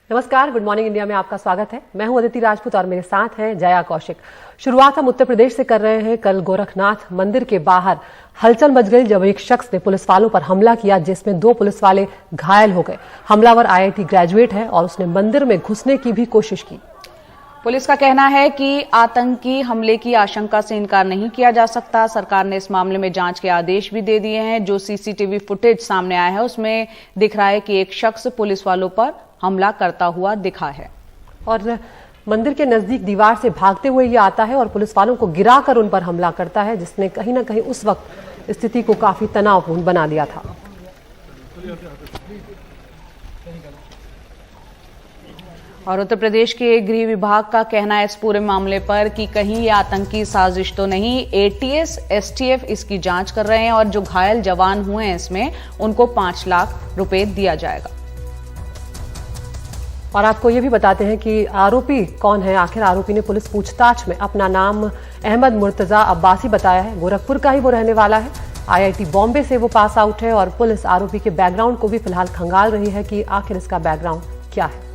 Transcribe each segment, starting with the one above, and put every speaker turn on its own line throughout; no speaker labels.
नमस्कार, good morning India में आपका स्वागत है। मैं हूं अदिति राजपूत और मेरे साथ हैं जया कौशिक। शुरुआत हम उत्तर प्रदेश से कर रहे हैं। कल गोरखनाथ मंदिर के बाहर हलचल मच गई जब एक शख्स ने पुलिस वालों पर हमला किया, जिसमें 2 पुलिस वाले घायल हो गए। हमलावर IIT ग्रेजुएट है और उसने मंदिर में घुसने की भी कोशिश की।
पुलिस का कहना है कि आतंकी हमले की आशंका से इनकार नहीं किया जा सकता। सरकार ने इस मामले में जांच के आदेश भी दे दिए हैं। जो CCTV फुटेज सामने आया है उसमें दिख रहा है कि एक शख्स पुलिस वालों पर हमला करता हुआ दिखा है
और मंदिर के नजदीक दीवार से भागते हुए ये आता है और पुलिस वालों को गिराकर उन पर हमला करता है, जिसने कहीं ना कहीं उस वक्त स्थिति को काफी तनावपूर्ण बना दिया था।
और उत्तर प्रदेश के गृह विभाग का कहना है इस पूरे मामले पर कि कहीं ये आतंकी साजिश तो नहीं। ATS STF इसकी जांच कर रहे हैं और जो घायल जवान हुए हैं इसमें उनको 5 लाख रुपए दिया जाएगा।
और आपको ये भी बताते हैं कि आरोपी कौन है। आखिर आरोपी ने पुलिस पूछताछ में अपना नाम अहमद मुर्तजा अब्बासी बताया है। गोरखपुर का ही वो रहने वाला है। IIT बॉम्बे से वो पास आउट है और पुलिस आरोपी के बैकग्राउंड को भी फिलहाल खंगाल रही है कि आखिर इसका बैकग्राउंड क्या है।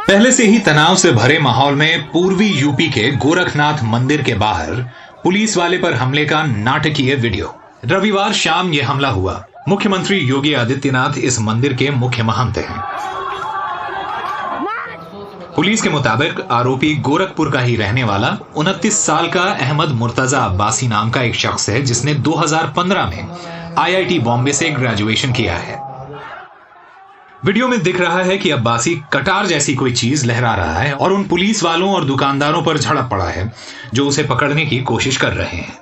पहले से ही तनाव से भरे माहौल में पूर्वी यूपी के गोरखनाथ मंदिर के बाहर पुलिस वाले पर हमले का नाटकीय वीडियो। रविवार शाम यह हमला हुआ। मुख्यमंत्री योगी आदित्यनाथ इस मंदिर के मुख्य महंत हैं। पुलिस के मुताबिक आरोपी गोरखपुर का ही रहने वाला 29 साल का अहमद मुर्तजा अब्बासी नाम का एक शख्स है, जिसने 2015 में IIT बॉम्बे से ग्रेजुएशन किया है। वीडियो में दिख रहा है कि अब्बासी कटार जैसी कोई चीज लहरा रहा है और उन पुलिस वालों और दुकानदारों पर झड़प पड़ा है जो उसे पकड़ने की कोशिश कर रहे हैं।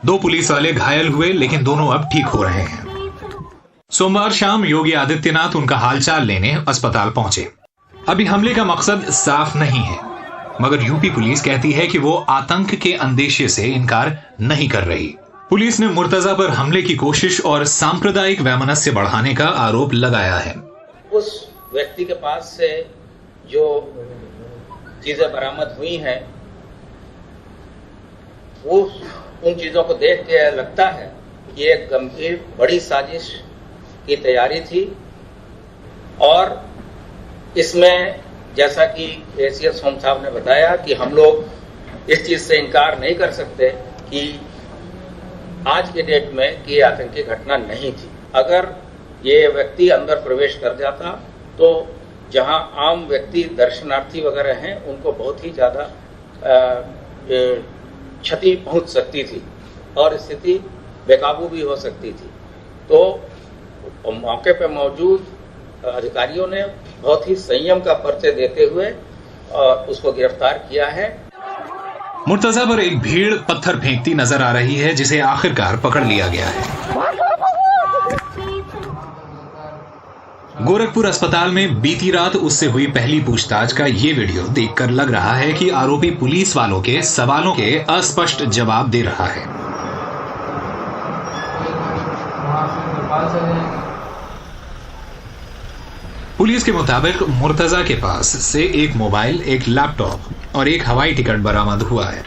2 पुलिस वाले घायल हुए, लेकिन दोनों अब ठीक हो रहे हैं। सोमवार शाम योगी आदित्यनाथ उनका हालचाल लेने अस्पताल पहुंचे। अभी हमले का मकसद साफ नहीं है, मगर यूपी पुलिस कहती है कि वो आतंक के अंदेशे से इनकार नहीं कर रही। पुलिस ने मुर्तजा पर हमले की कोशिश और सांप्रदायिक वैमनस्य बढ़ाने का आरोप लगाया है।
उस व्यक्ति के पास से जो चीजें बरामद हुई हैं, वो उन चीजों को देख के लगता है कि एक गंभीर बड़ी साजिश की तैयारी थी और इसमें जैसा कि ACS होम साहब ने बताया कि हम लोग इस चीज से इनकार नहीं कर सकते कि आज के डेट में कि ये आतंकी घटना नहीं थी। अगर ये व्यक्ति अंदर प्रवेश कर जाता तो जहां आम व्यक्ति दर्शनार्थी वगैरह हैं उनको बहुत ही ज्यादा क्षति पहुंच सकती थी और स्थिति बेकाबू भी हो सकती थी। तो मौके पर मौजूद अधिकारियों ने बहुत ही संयम का परिचय देते हुए उसको गिरफ्तार किया है।
मुर्तजा पर एक भीड़ पत्थर फेंकती नजर आ रही है, जिसे आखिरकार पकड़ लिया गया है। गोरखपुर अस्पताल में बीती रात उससे हुई पहली पूछताछ का ये वीडियो देखकर लग रहा है कि आरोपी पुलिस वालों के सवालों के अस्पष्ट जवाब दे रहा है। पुलिस के मुताबिक मुर्तजा के पास से एक मोबाइल, एक लैपटॉप और एक हवाई टिकट बरामद हुआ है।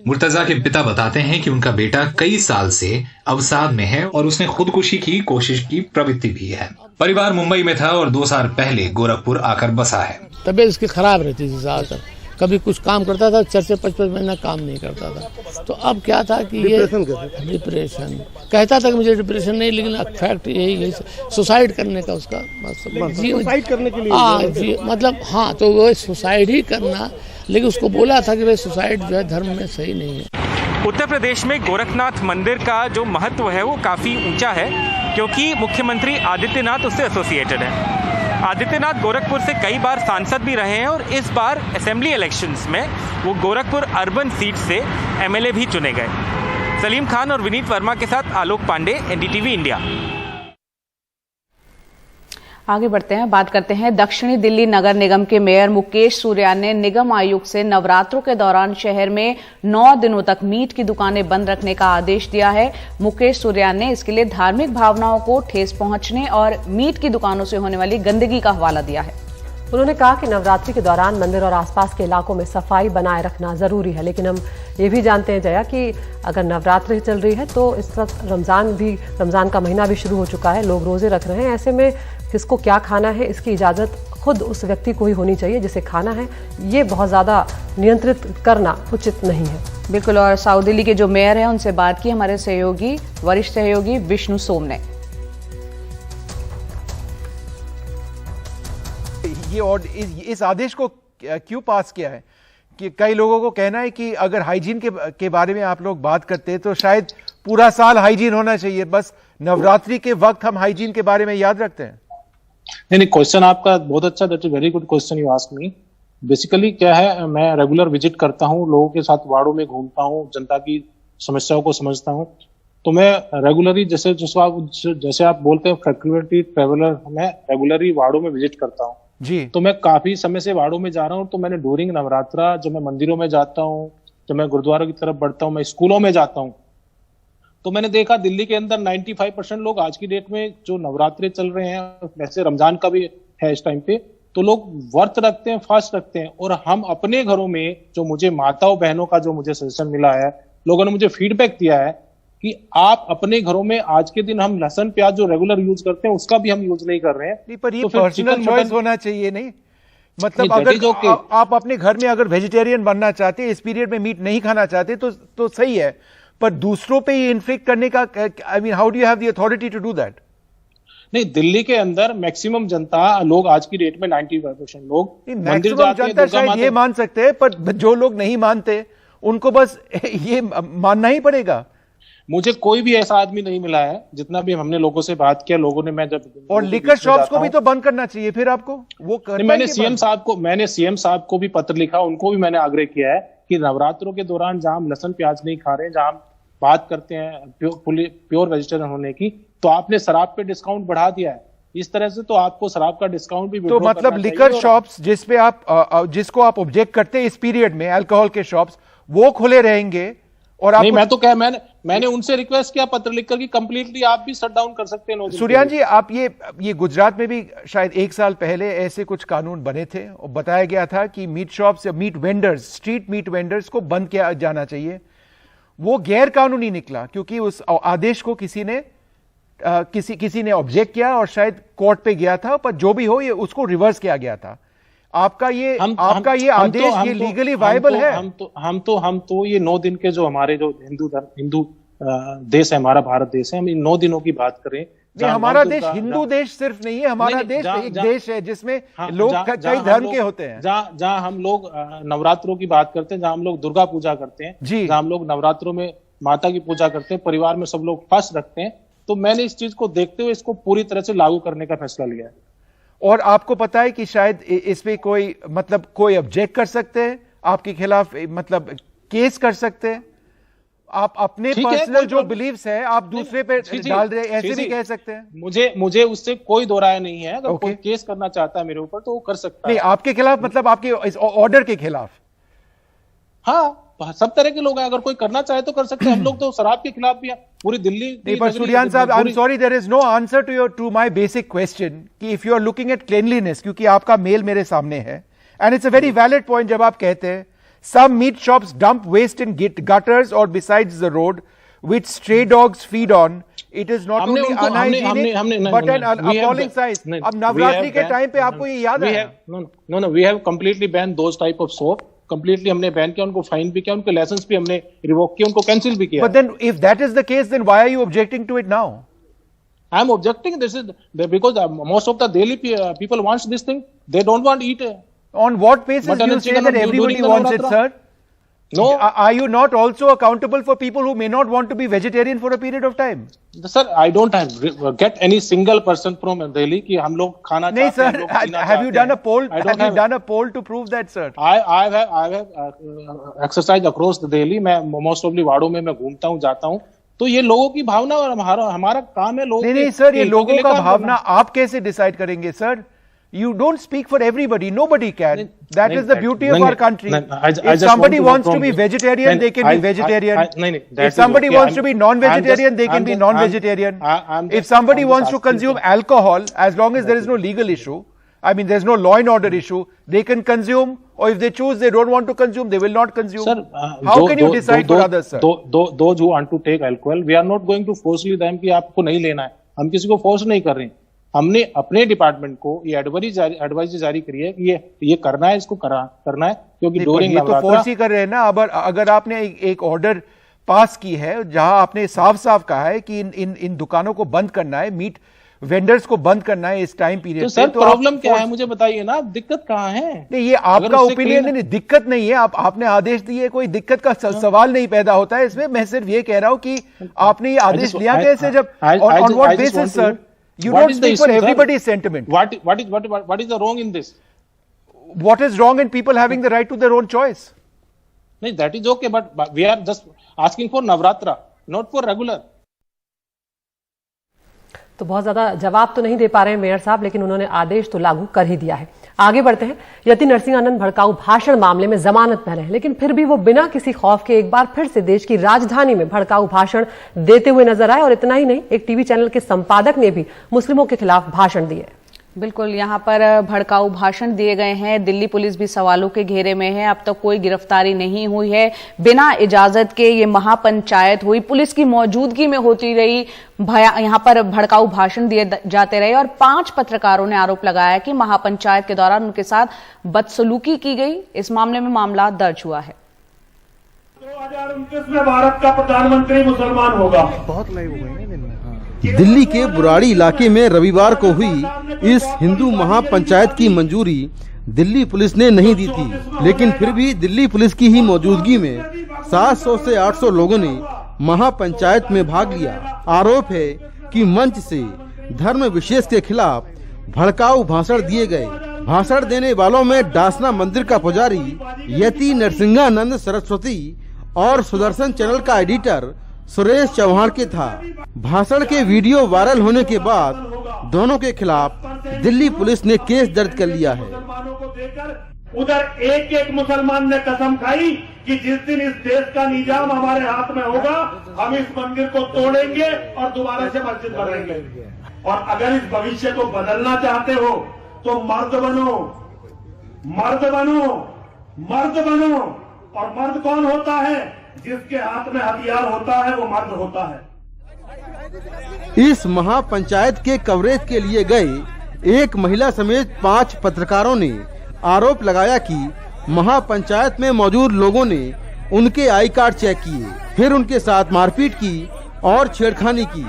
मुर्तजा के पिता बताते हैं कि उनका बेटा कई साल से अवसाद में है और उसने खुदकुशी की कोशिश की प्रवृत्ति भी है। परिवार मुंबई में था और 2 साल पहले गोरखपुर आकर बसा है।
तबीयत इसकी खराब रहती थी ज्यादातर। कभी कुछ काम करता था, 4 से 5 महीना काम नहीं करता था। तो अब क्या था कि ये डिप्रेशन कहता था कि मुझे डिप्रेशन नहीं, लेकिन फैक्ट यही है सुसाइड करने का उसका सुसाइड करने के लिए जी मतलब हाँ, तो वो सुसाइड ही करना, लेकिन उसको बोला था कि भाई सुसाइड जो है धर्म में सही नहीं है।
उत्तर प्रदेश में गोरखनाथ मंदिर का जो महत्व है वो काफ़ी ऊंचा है, क्योंकि मुख्यमंत्री आदित्यनाथ उससे एसोसिएटेड है। आदित्यनाथ गोरखपुर से कई बार सांसद भी रहे हैं और इस बार असेंबली इलेक्शंस में वो गोरखपुर अर्बन सीट से MLA भी चुने गए। सलीम खान और विनीत वर्मा के साथ आलोक पांडे, NDTV इंडिया।
आगे बढ़ते हैं, बात करते हैं दक्षिणी दिल्ली नगर निगम के मेयर मुकेश सूर्यान ने निगम आयुक्त से नवरात्रों के दौरान शहर में 9 दिनों तक मीट की दुकानें बंद रखने का आदेश दिया है। मुकेश सूर्यान ने इसके लिए धार्मिक भावनाओं को ठेस पहुंचने और मीट की दुकानों से होने वाली गंदगी का हवाला दिया है।
उन्होंने कहा कि नवरात्रि के दौरान मंदिर और आसपास के इलाकों में सफाई बनाए रखना जरूरी है, लेकिन हम ये भी जानते हैं जया कि अगर नवरात्रि चल रही है तो इस वक्त रमजान का महीना भी शुरू हो चुका है, लोग रोजे रख रहे हैं। ऐसे में किसको क्या खाना है इसकी इजाजत खुद उस व्यक्ति को ही होनी चाहिए जिसे खाना है। ये बहुत ज्यादा नियंत्रित करना उचित नहीं है।
बिल्कुल। और साउथ दिल्ली के जो मेयर हैं उनसे बात की हमारे सहयोगी वरिष्ठ सहयोगी विष्णु सोम ने।
ये और इस आदेश को क्यों पास किया है कि कई लोगों को कहना है कि अगर हाइजीन के बारे में आप लोग बात करते हैं तो शायद पूरा साल हाइजीन होना चाहिए, बस नवरात्रि के वक्त हम हाइजीन के बारे में याद रखते हैं।
नहीं, क्वेश्चन आपका बहुत अच्छा, that is very good question you ask me. Basically क्या है, मैं रेगुलर विजिट करता हूँ, लोगों के साथ वार्डों में घूमता हूँ, जनता की समस्याओं को समझता हूँ। तो मैं रेगुलरली जैसे आप बोलते हैं फ्रिक्वेंटली ट्रेवलर, मैं रेगुलरली वार्डों में विजिट करता हूँ
जी।
तो मैं काफी समय से वार्डों में जा रहा हूँ। तो मैंने ड्यूरिंग नवरात्रा जब मैं मंदिरों में जाता हूँ, जब मैं गुरुद्वारों की तरफ बढ़ता हूँ, मैं स्कूलों में जाता हूँ, तो मैंने देखा दिल्ली के अंदर 95% लोग आज की डेट में जो नवरात्रे चल रहे हैं, वैसे रमजान का भी है इस टाइम पे, तो लोग व्रत रखते हैं, फास्ट रखते हैं। और हम अपने घरों में जो मुझे माताओं बहनों का जो मुझे सजेशन मिला है, लोगों ने मुझे फीडबैक दिया है कि आप अपने घरों में आज के दिन हम लहसुन प्याज जो रेगुलर यूज करते हैं उसका भी हम यूज नहीं कर रहे हैं।
नहीं, पर ये
तो फिर
पर्सनल चॉइस होना चाहिए। नहीं मतलब
नहीं,
अगर आप अपने घर में अगर वेजिटेरियन बनना चाहते हैं, इस पीरियड में मीट नहीं खाना चाहते तो सही है, पर दूसरों पे ये इन्फ्लिक्ट करने का, I mean how do you have the authority to do that?
नहीं, दिल्ली के अंदर मैक्सिमम जनता लोग आज की डेट में 95% लोग मंदिर जाते हैं, दुर्गा माता
ये मान सकते हैं, पर जो लोग नहीं मानते उनको बस ये मानना ही पड़ेगा।
मुझे कोई भी ऐसा आदमी नहीं मिला है, जितना भी हमने लोगों से बात किया, लोगों ने, मैं जब
और लिकर शॉप्स को भी तो बंद करना चाहिए फिर आपको वो कर।
मैंने सीएम साहब को भी पत्र लिखा, उनको भी मैंने आग्रह किया है कि नवरात्रों के दौरान जहां हम लहसुन प्याज नहीं खा रहे हैं, जहां हम बात करते हैं प्योर वेजिटेरियन होने की, तो आपने शराब पे डिस्काउंट बढ़ा दिया है। इस तरह से तो आपको शराब का डिस्काउंट भी,
तो मतलब लिकर शॉप्स जिसको आप ऑब्जेक्ट करते हैं इस पीरियड में, अल्कोहल के शॉप्स वो खुले रहेंगे। और
नहीं, मैं तो क्या, मैंने उनसे रिक्वेस्ट किया पत्र लिखकर कि कंप्लीटली आप भी शट डाउन कर सकते हैं।
सूर्यान जी, आप ये गुजरात में भी शायद 1 साल पहले ऐसे कुछ कानून बने थे और बताया गया था कि मीट शॉप्स या meat vendors, street meat vendors को बंद किया जाना चाहिए। वो गैर कानूनी निकला क्योंकि उस आदेश को किसी ने ऑब्जेक्ट किया और शायद कोर्ट पे गया था, पर जो भी हो ये उसको रिवर्स किया गया था। आपका ये आदेश ये लीगली वायबल है?
हम तो ये 9 दिन के जो हमारे जो हिंदू देश है, हमारा भारत देश है, हम इन 9 दिनों की बात करें।
हमारा देश हिंदू देश सिर्फ नहीं है, हमारा देश एक देश है जिसमें लोग कई धर्म के होते हैं।
जहां हम लोग नवरात्रों की बात करते हैं, जहां हम लोग दुर्गा पूजा करते हैं, जहां हम लोग नवरात्रों में माता की पूजा करते हैं, परिवार में सब लोग फास्ट रखते हैं, तो मैंने इस चीज को देखते हुए इसको पूरी तरह से लागू करने का फैसला लिया है।
और आपको पता है कि शायद इस पे कोई ऑब्जेक्ट कर सकते हैं आपके खिलाफ, मतलब केस कर सकते हैं। आप अपने पर्सनल जो बिलीव्स है आप दूसरे पे डाल रहे, ऐसे भी कह सकते हैं।
मुझे उससे कोई दो राय नहीं है। अगर कोई केस करना चाहता है मेरे ऊपर तो वो कर सकता है।
नहीं, आपके खिलाफ मतलब आपके इस ऑर्डर के खिलाफ?
हाँ, सब तरह के लोग हैं, अगर कोई करना चाहे तो कर सकते हैं। हम लोग तो शराब के खिलाफ भी हैं, पूरी दिल्ली।
नहीं, पर सूर्यान साहब, I am sorry, there is no answer to my basic question कि if you are looking at cleanliness, क्योंकि आपका मेल मेरे सामने है, and it's a very valid point जब आप कहते हैं some meat shops dump waste in gutters or besides the road which stray dogs feed on. It is not only unhygienic but an appalling sight. अब नवरात्रि के time पे आपको ये याद है?
No, we have completely banned those type of soap. Completely हमने ban किया, उनको फाइन भी किया, उनके लाइसेंस भी हमने रिवोक किया, उनको कैंसिल भी किया।
But then if that is the case, then why are you objecting to it now?
I am objecting this is because most of the Delhi people wants this thing. They don't want to eat.
On what basis do you say that everybody wants it, sir?
No.
Are you not also accountable for people who may not want to be vegetarian for a period of time?
Sir, I don't get any single person from Delhi कि हम लोग खाना
नहीं sir, have you done a poll? Have you done a poll to prove that, sir?
I have exercised across the Delhi. मैं most of the वार्डों में मैं घूमता हूँ, जाता हूँ, तो ये लोगों की भावना और हमारा काम है लोग।
नहीं सर, ये लोगों का भावना आप कैसे डिसाइड करेंगे sir? You don't speak for everybody. Nobody can. That is the beauty of our country. If somebody wants to be vegetarian, they can be vegetarian. If somebody wants to be non-vegetarian, they can be non-vegetarian. If somebody wants to consume alcohol, as long as there is no legal issue, I mean, there's no law and order issue. They can consume, or if they choose they don't want to consume, they will not consume.
Sir,
how can you decide for others, sir?
Those who want to take alcohol, we are not going to force them कि आपको नहीं लेना है. हम किसी को force नहीं कर रहे हैं. हमने अपने डिपार्टमेंट को ये एडवाइस जारी करी है कि ये करना है, इसको करना है, क्योंकि ड्यूरिंग
ये तो फोर्स ही कर रहे हैं ना. अब अगर आपने एक ऑर्डर पास की है जहां आपने साफ साफ कहा है कि इन दुकानों को बंद करना है, मीट वेंडर्स को बंद करना है इस टाइम पीरियड
तो सर प्रॉब्लम क्या है मुझे बताइए ना, दिक्कत कहाँ है?
नहीं, ये आपका ओपिनियन नहीं, दिक्कत नहीं है. आपने आदेश दिए, कोई दिक्कत का सवाल नहीं पैदा होता है इसमें. मैं सिर्फ ये कह रहा हूं कि आपने ये आदेश लिया कैसे, जब on what basis sir? You don't speak for everybody's sentiment.
What is the wrong in this?
What is wrong in people having the right to their own choice?
No, that is okay, but we are just asking for Navratra, not for regular.
तो बहुत ज्यादा जवाब तो नहीं दे पा रहे हैं mayor साहब, लेकिन उन्होंने आदेश तो लागू कर ही दिया है. आगे बढ़ते हैं. यति नरसिंहानंद भड़काऊ भाषण मामले में जमानत पर है, लेकिन फिर भी वो बिना किसी खौफ के एक बार फिर से देश की राजधानी में भड़काऊ भाषण देते हुए नजर आए. और इतना ही नहीं, एक टीवी चैनल के संपादक ने भी मुस्लिमों के खिलाफ भाषण दिए.
बिल्कुल, यहाँ पर भड़काऊ भाषण दिए गए हैं. दिल्ली पुलिस भी सवालों के घेरे में है. अब तक कोई गिरफ्तारी नहीं हुई है. बिना इजाजत के ये महापंचायत हुई, पुलिस की मौजूदगी में होती रही, यहाँ पर भड़काऊ भाषण दिए जाते रहे. और 5 पत्रकारों ने आरोप लगाया कि महापंचायत के दौरान उनके साथ बदसलूकी की गई. इस मामले में मामला दर्ज हुआ है.
2029 में भारत का प्रधानमंत्री मुसलमान होगा.
बहुत लाइव हो गई ना. दिल्ली के बुराड़ी इलाके में रविवार को हुई इस हिंदू महापंचायत की मंजूरी दिल्ली पुलिस ने नहीं दी थी, लेकिन फिर भी दिल्ली पुलिस की ही मौजूदगी में 700 से 800 लोगों ने महापंचायत में भाग लिया. आरोप है कि मंच से धर्म विशेष के खिलाफ भड़काऊ भाषण दिए गए. भाषण देने वालों में डासना मंदिर का पुजारी यति नरसिंहानंद सरस्वती और सुदर्शन चैनल का एडिटर सुरेश चौहान के था. भाषण के वीडियो वायरल होने के बाद दोनों के खिलाफ दिल्ली पुलिस ने केस दर्ज कर लिया है.
उधर एक मुसलमान ने कसम खाई कि जिस दिन इस देश का निजाम हमारे हाथ में होगा, हम इस मंदिर को तोड़ेंगे और दोबारा से मस्जिद बनाएंगे. और अगर इस भविष्य को बदलना चाहते हो तो मर्द बनो, मर्द बनो, मर्द बनो. और मर्द कौन होता है? जिसके हाथ में हथियार होता है वो मर्द होता है.
इस महापंचायत के कवरेज के लिए गए एक महिला समेत 5 पत्रकारों ने आरोप लगाया कि महापंचायत में मौजूद लोगों ने उनके आई कार्ड चेक किए, फिर उनके साथ मारपीट की और छेड़खानी की.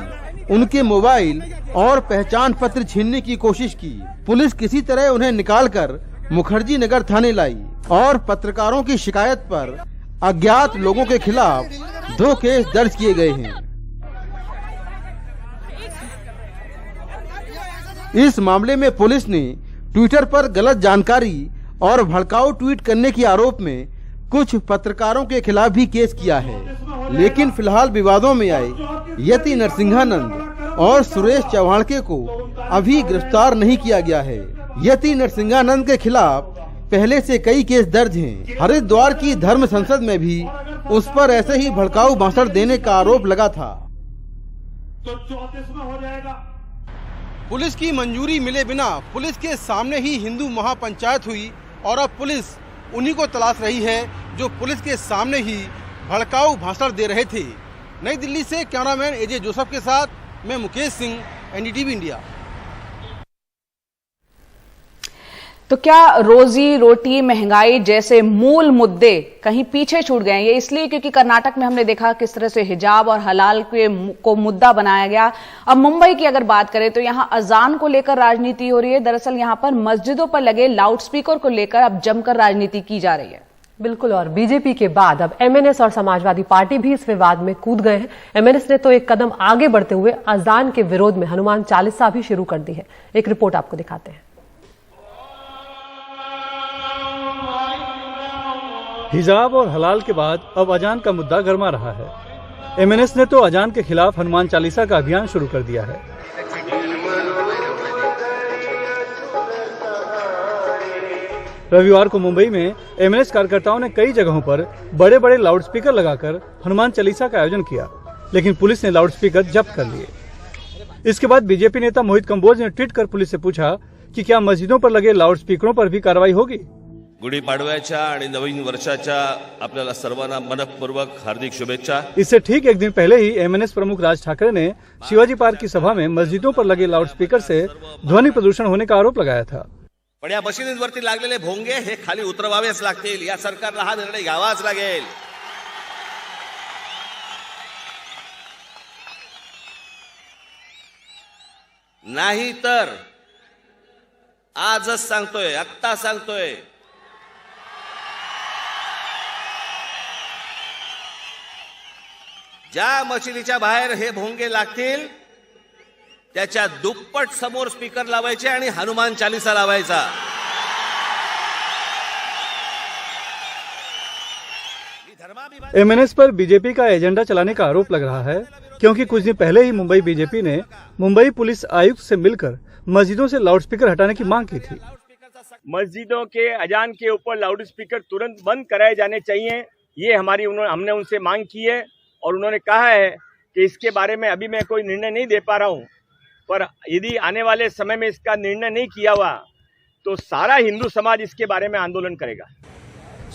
उनके मोबाइल और पहचान पत्र छीनने की कोशिश की. पुलिस किसी तरह उन्हें निकालकर मुखर्जी नगर थाने लाई और पत्रकारों की शिकायत पर अज्ञात लोगों के खिलाफ 2 केस दर्ज किए गए हैं. इस मामले में पुलिस ने ट्विटर पर गलत जानकारी और भड़काऊ ट्वीट करने के आरोप में कुछ पत्रकारों के खिलाफ भी केस किया है. लेकिन फिलहाल विवादों में आए यति नरसिंहानंद और सुरेश चौहान को अभी गिरफ्तार नहीं किया गया है. यति नरसिंहानंद के खिलाफ पहले से कई केस दर्ज हैं. हरिद्वार की धर्म संसद में भी उस पर ऐसे ही भड़काऊ भाषण देने का आरोप लगा था.
तो 34 में हो जाएगा.
पुलिस की मंजूरी मिले बिना पुलिस के सामने ही हिंदू महापंचायत हुई और अब पुलिस उन्हीं को तलाश रही है जो पुलिस के सामने ही भड़काऊ भाषण दे रहे थे. नई दिल्ली से कैमरामैन एजे जोसेफ के साथ मैं मुकेश सिंह, एनडीटीवी इंडिया.
तो क्या रोजी रोटी महंगाई जैसे मूल मुद्दे कहीं पीछे छूट गए हैं? ये इसलिए क्योंकि कर्नाटक में हमने देखा किस तरह से हिजाब और हलाल को मुद्दा बनाया गया. अब मुंबई की अगर बात करें तो यहां अजान को लेकर राजनीति हो रही है. दरअसल यहां पर मस्जिदों पर लगे लाउडस्पीकर को लेकर अब जमकर राजनीति की जा रही है.
बिल्कुल, और बीजेपी के बाद अब एमएनएस और समाजवादी पार्टी भी इस विवाद में कूद गए हैं. एमएनएस ने तो एक कदम आगे बढ़ते हुए अजान के विरोध में हनुमान चालीसा भी शुरू कर दी है. एक रिपोर्ट आपको दिखाते हैं.
हिजाब और हलाल के बाद अब अजान का मुद्दा गर्मा रहा है. एमएनएस ने तो अजान के खिलाफ हनुमान चालीसा का अभियान शुरू कर दिया है. रविवार को मुंबई में एमएनएस कार्यकर्ताओं ने कई जगहों पर बड़े बड़े लाउडस्पीकर लगाकर हनुमान चालीसा का आयोजन किया, लेकिन पुलिस ने लाउडस्पीकर जब्त कर लिए. इसके बाद बीजेपी नेता मोहित कंबोज ने ट्वीट कर पुलिस से पूछा कि क्या मस्जिदों पर लगे लाउड स्पीकरों पर भी कार्रवाई होगी।
गुढीपाडव्याच्या आणि नवीन वर्षाच्या आपल्याला सर्वांना मनपूर्वक हार्दिक शुभेच्छा।
इससे ठीक एक दिन पहले ही एमएनएस प्रमुख राज ठाकरे ने शिवाजी पार्क की सभा में मस्जिदों पर लगे लाउड स्पीकर से ध्वनि प्रदूषण होने का आरोप लगाया था।
पण या मशिदींवरती लागलेले भोंगे हे खाली उतरवावेच लागतील, या सरकारला हा निर्णय घ्यावाच लागेल। नाही तर आजच सांगतोय, आत्ता सांगतोय, ज्या मशिदीच्या बाहेर हे भोंगे लागतील त्याच्या दुप्पट समोर स्पीकर लावायचे आणि हनुमान चालीसा लावायचा।
एमएनएस पर बीजेपी का एजेंडा चलाने का आरोप लग रहा है, क्योंकि कुछ दिन पहले ही मुंबई बीजेपी ने मुंबई पुलिस आयुक्त से मिलकर मस्जिदों से लाउडस्पीकर हटाने की मांग की थी।
मस्जिदों के अजान के ऊपर लाउडस्पीकर तुरंत बंद कराए जाने चाहिए, ये हमने उनसे मांग की है और उन्होंने कहा है कि इसके बारे में अभी मैं कोई निर्णय नहीं दे पा रहा हूं, पर यदि आने वाले समय में इसका निर्णय नहीं किया हुआ तो सारा हिंदू समाज इसके बारे में आंदोलन करेगा।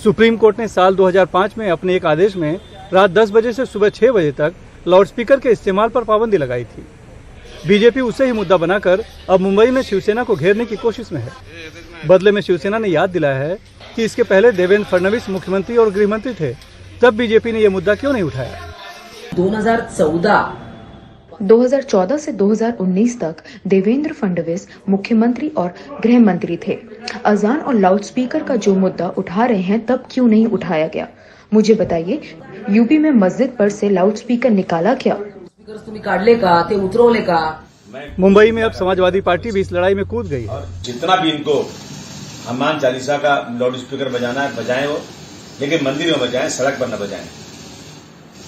सुप्रीम कोर्ट ने साल 2005 में अपने एक आदेश में रात 10 बजे से सुबह 6 बजे तक लाउडस्पीकर के इस्तेमाल पर पाबंदी लगाई थी। बीजेपी उसे ही मुद्दा बनाकर अब मुंबई में शिवसेना को घेरने की कोशिश में है। बदले में शिवसेना ने याद दिलाया है कि इसके पहले देवेंद्र फडणवीस मुख्यमंत्री और गृह मंत्री थे, तब बीजेपी ने यह मुद्दा क्यों नहीं उठाया।
2014 से 2019 तक देवेंद्र फडणवीस मुख्यमंत्री और गृह मंत्री थे। अजान और लाउडस्पीकर का जो मुद्दा उठा रहे हैं तब क्यों नहीं उठाया गया, मुझे बताइए। यूपी में मस्जिद पर से लाउडस्पीकर निकाला क्या?
मुंबई में अब समाजवादी पार्टी भी इस लड़ाई में कूद गई है।
जितना भी इनको हनुमान चालीसा का लाउडस्पीकर बजाना है बजाएं वो, लेकिन मंदिर में बजाएं, सड़क पर न बजाएं,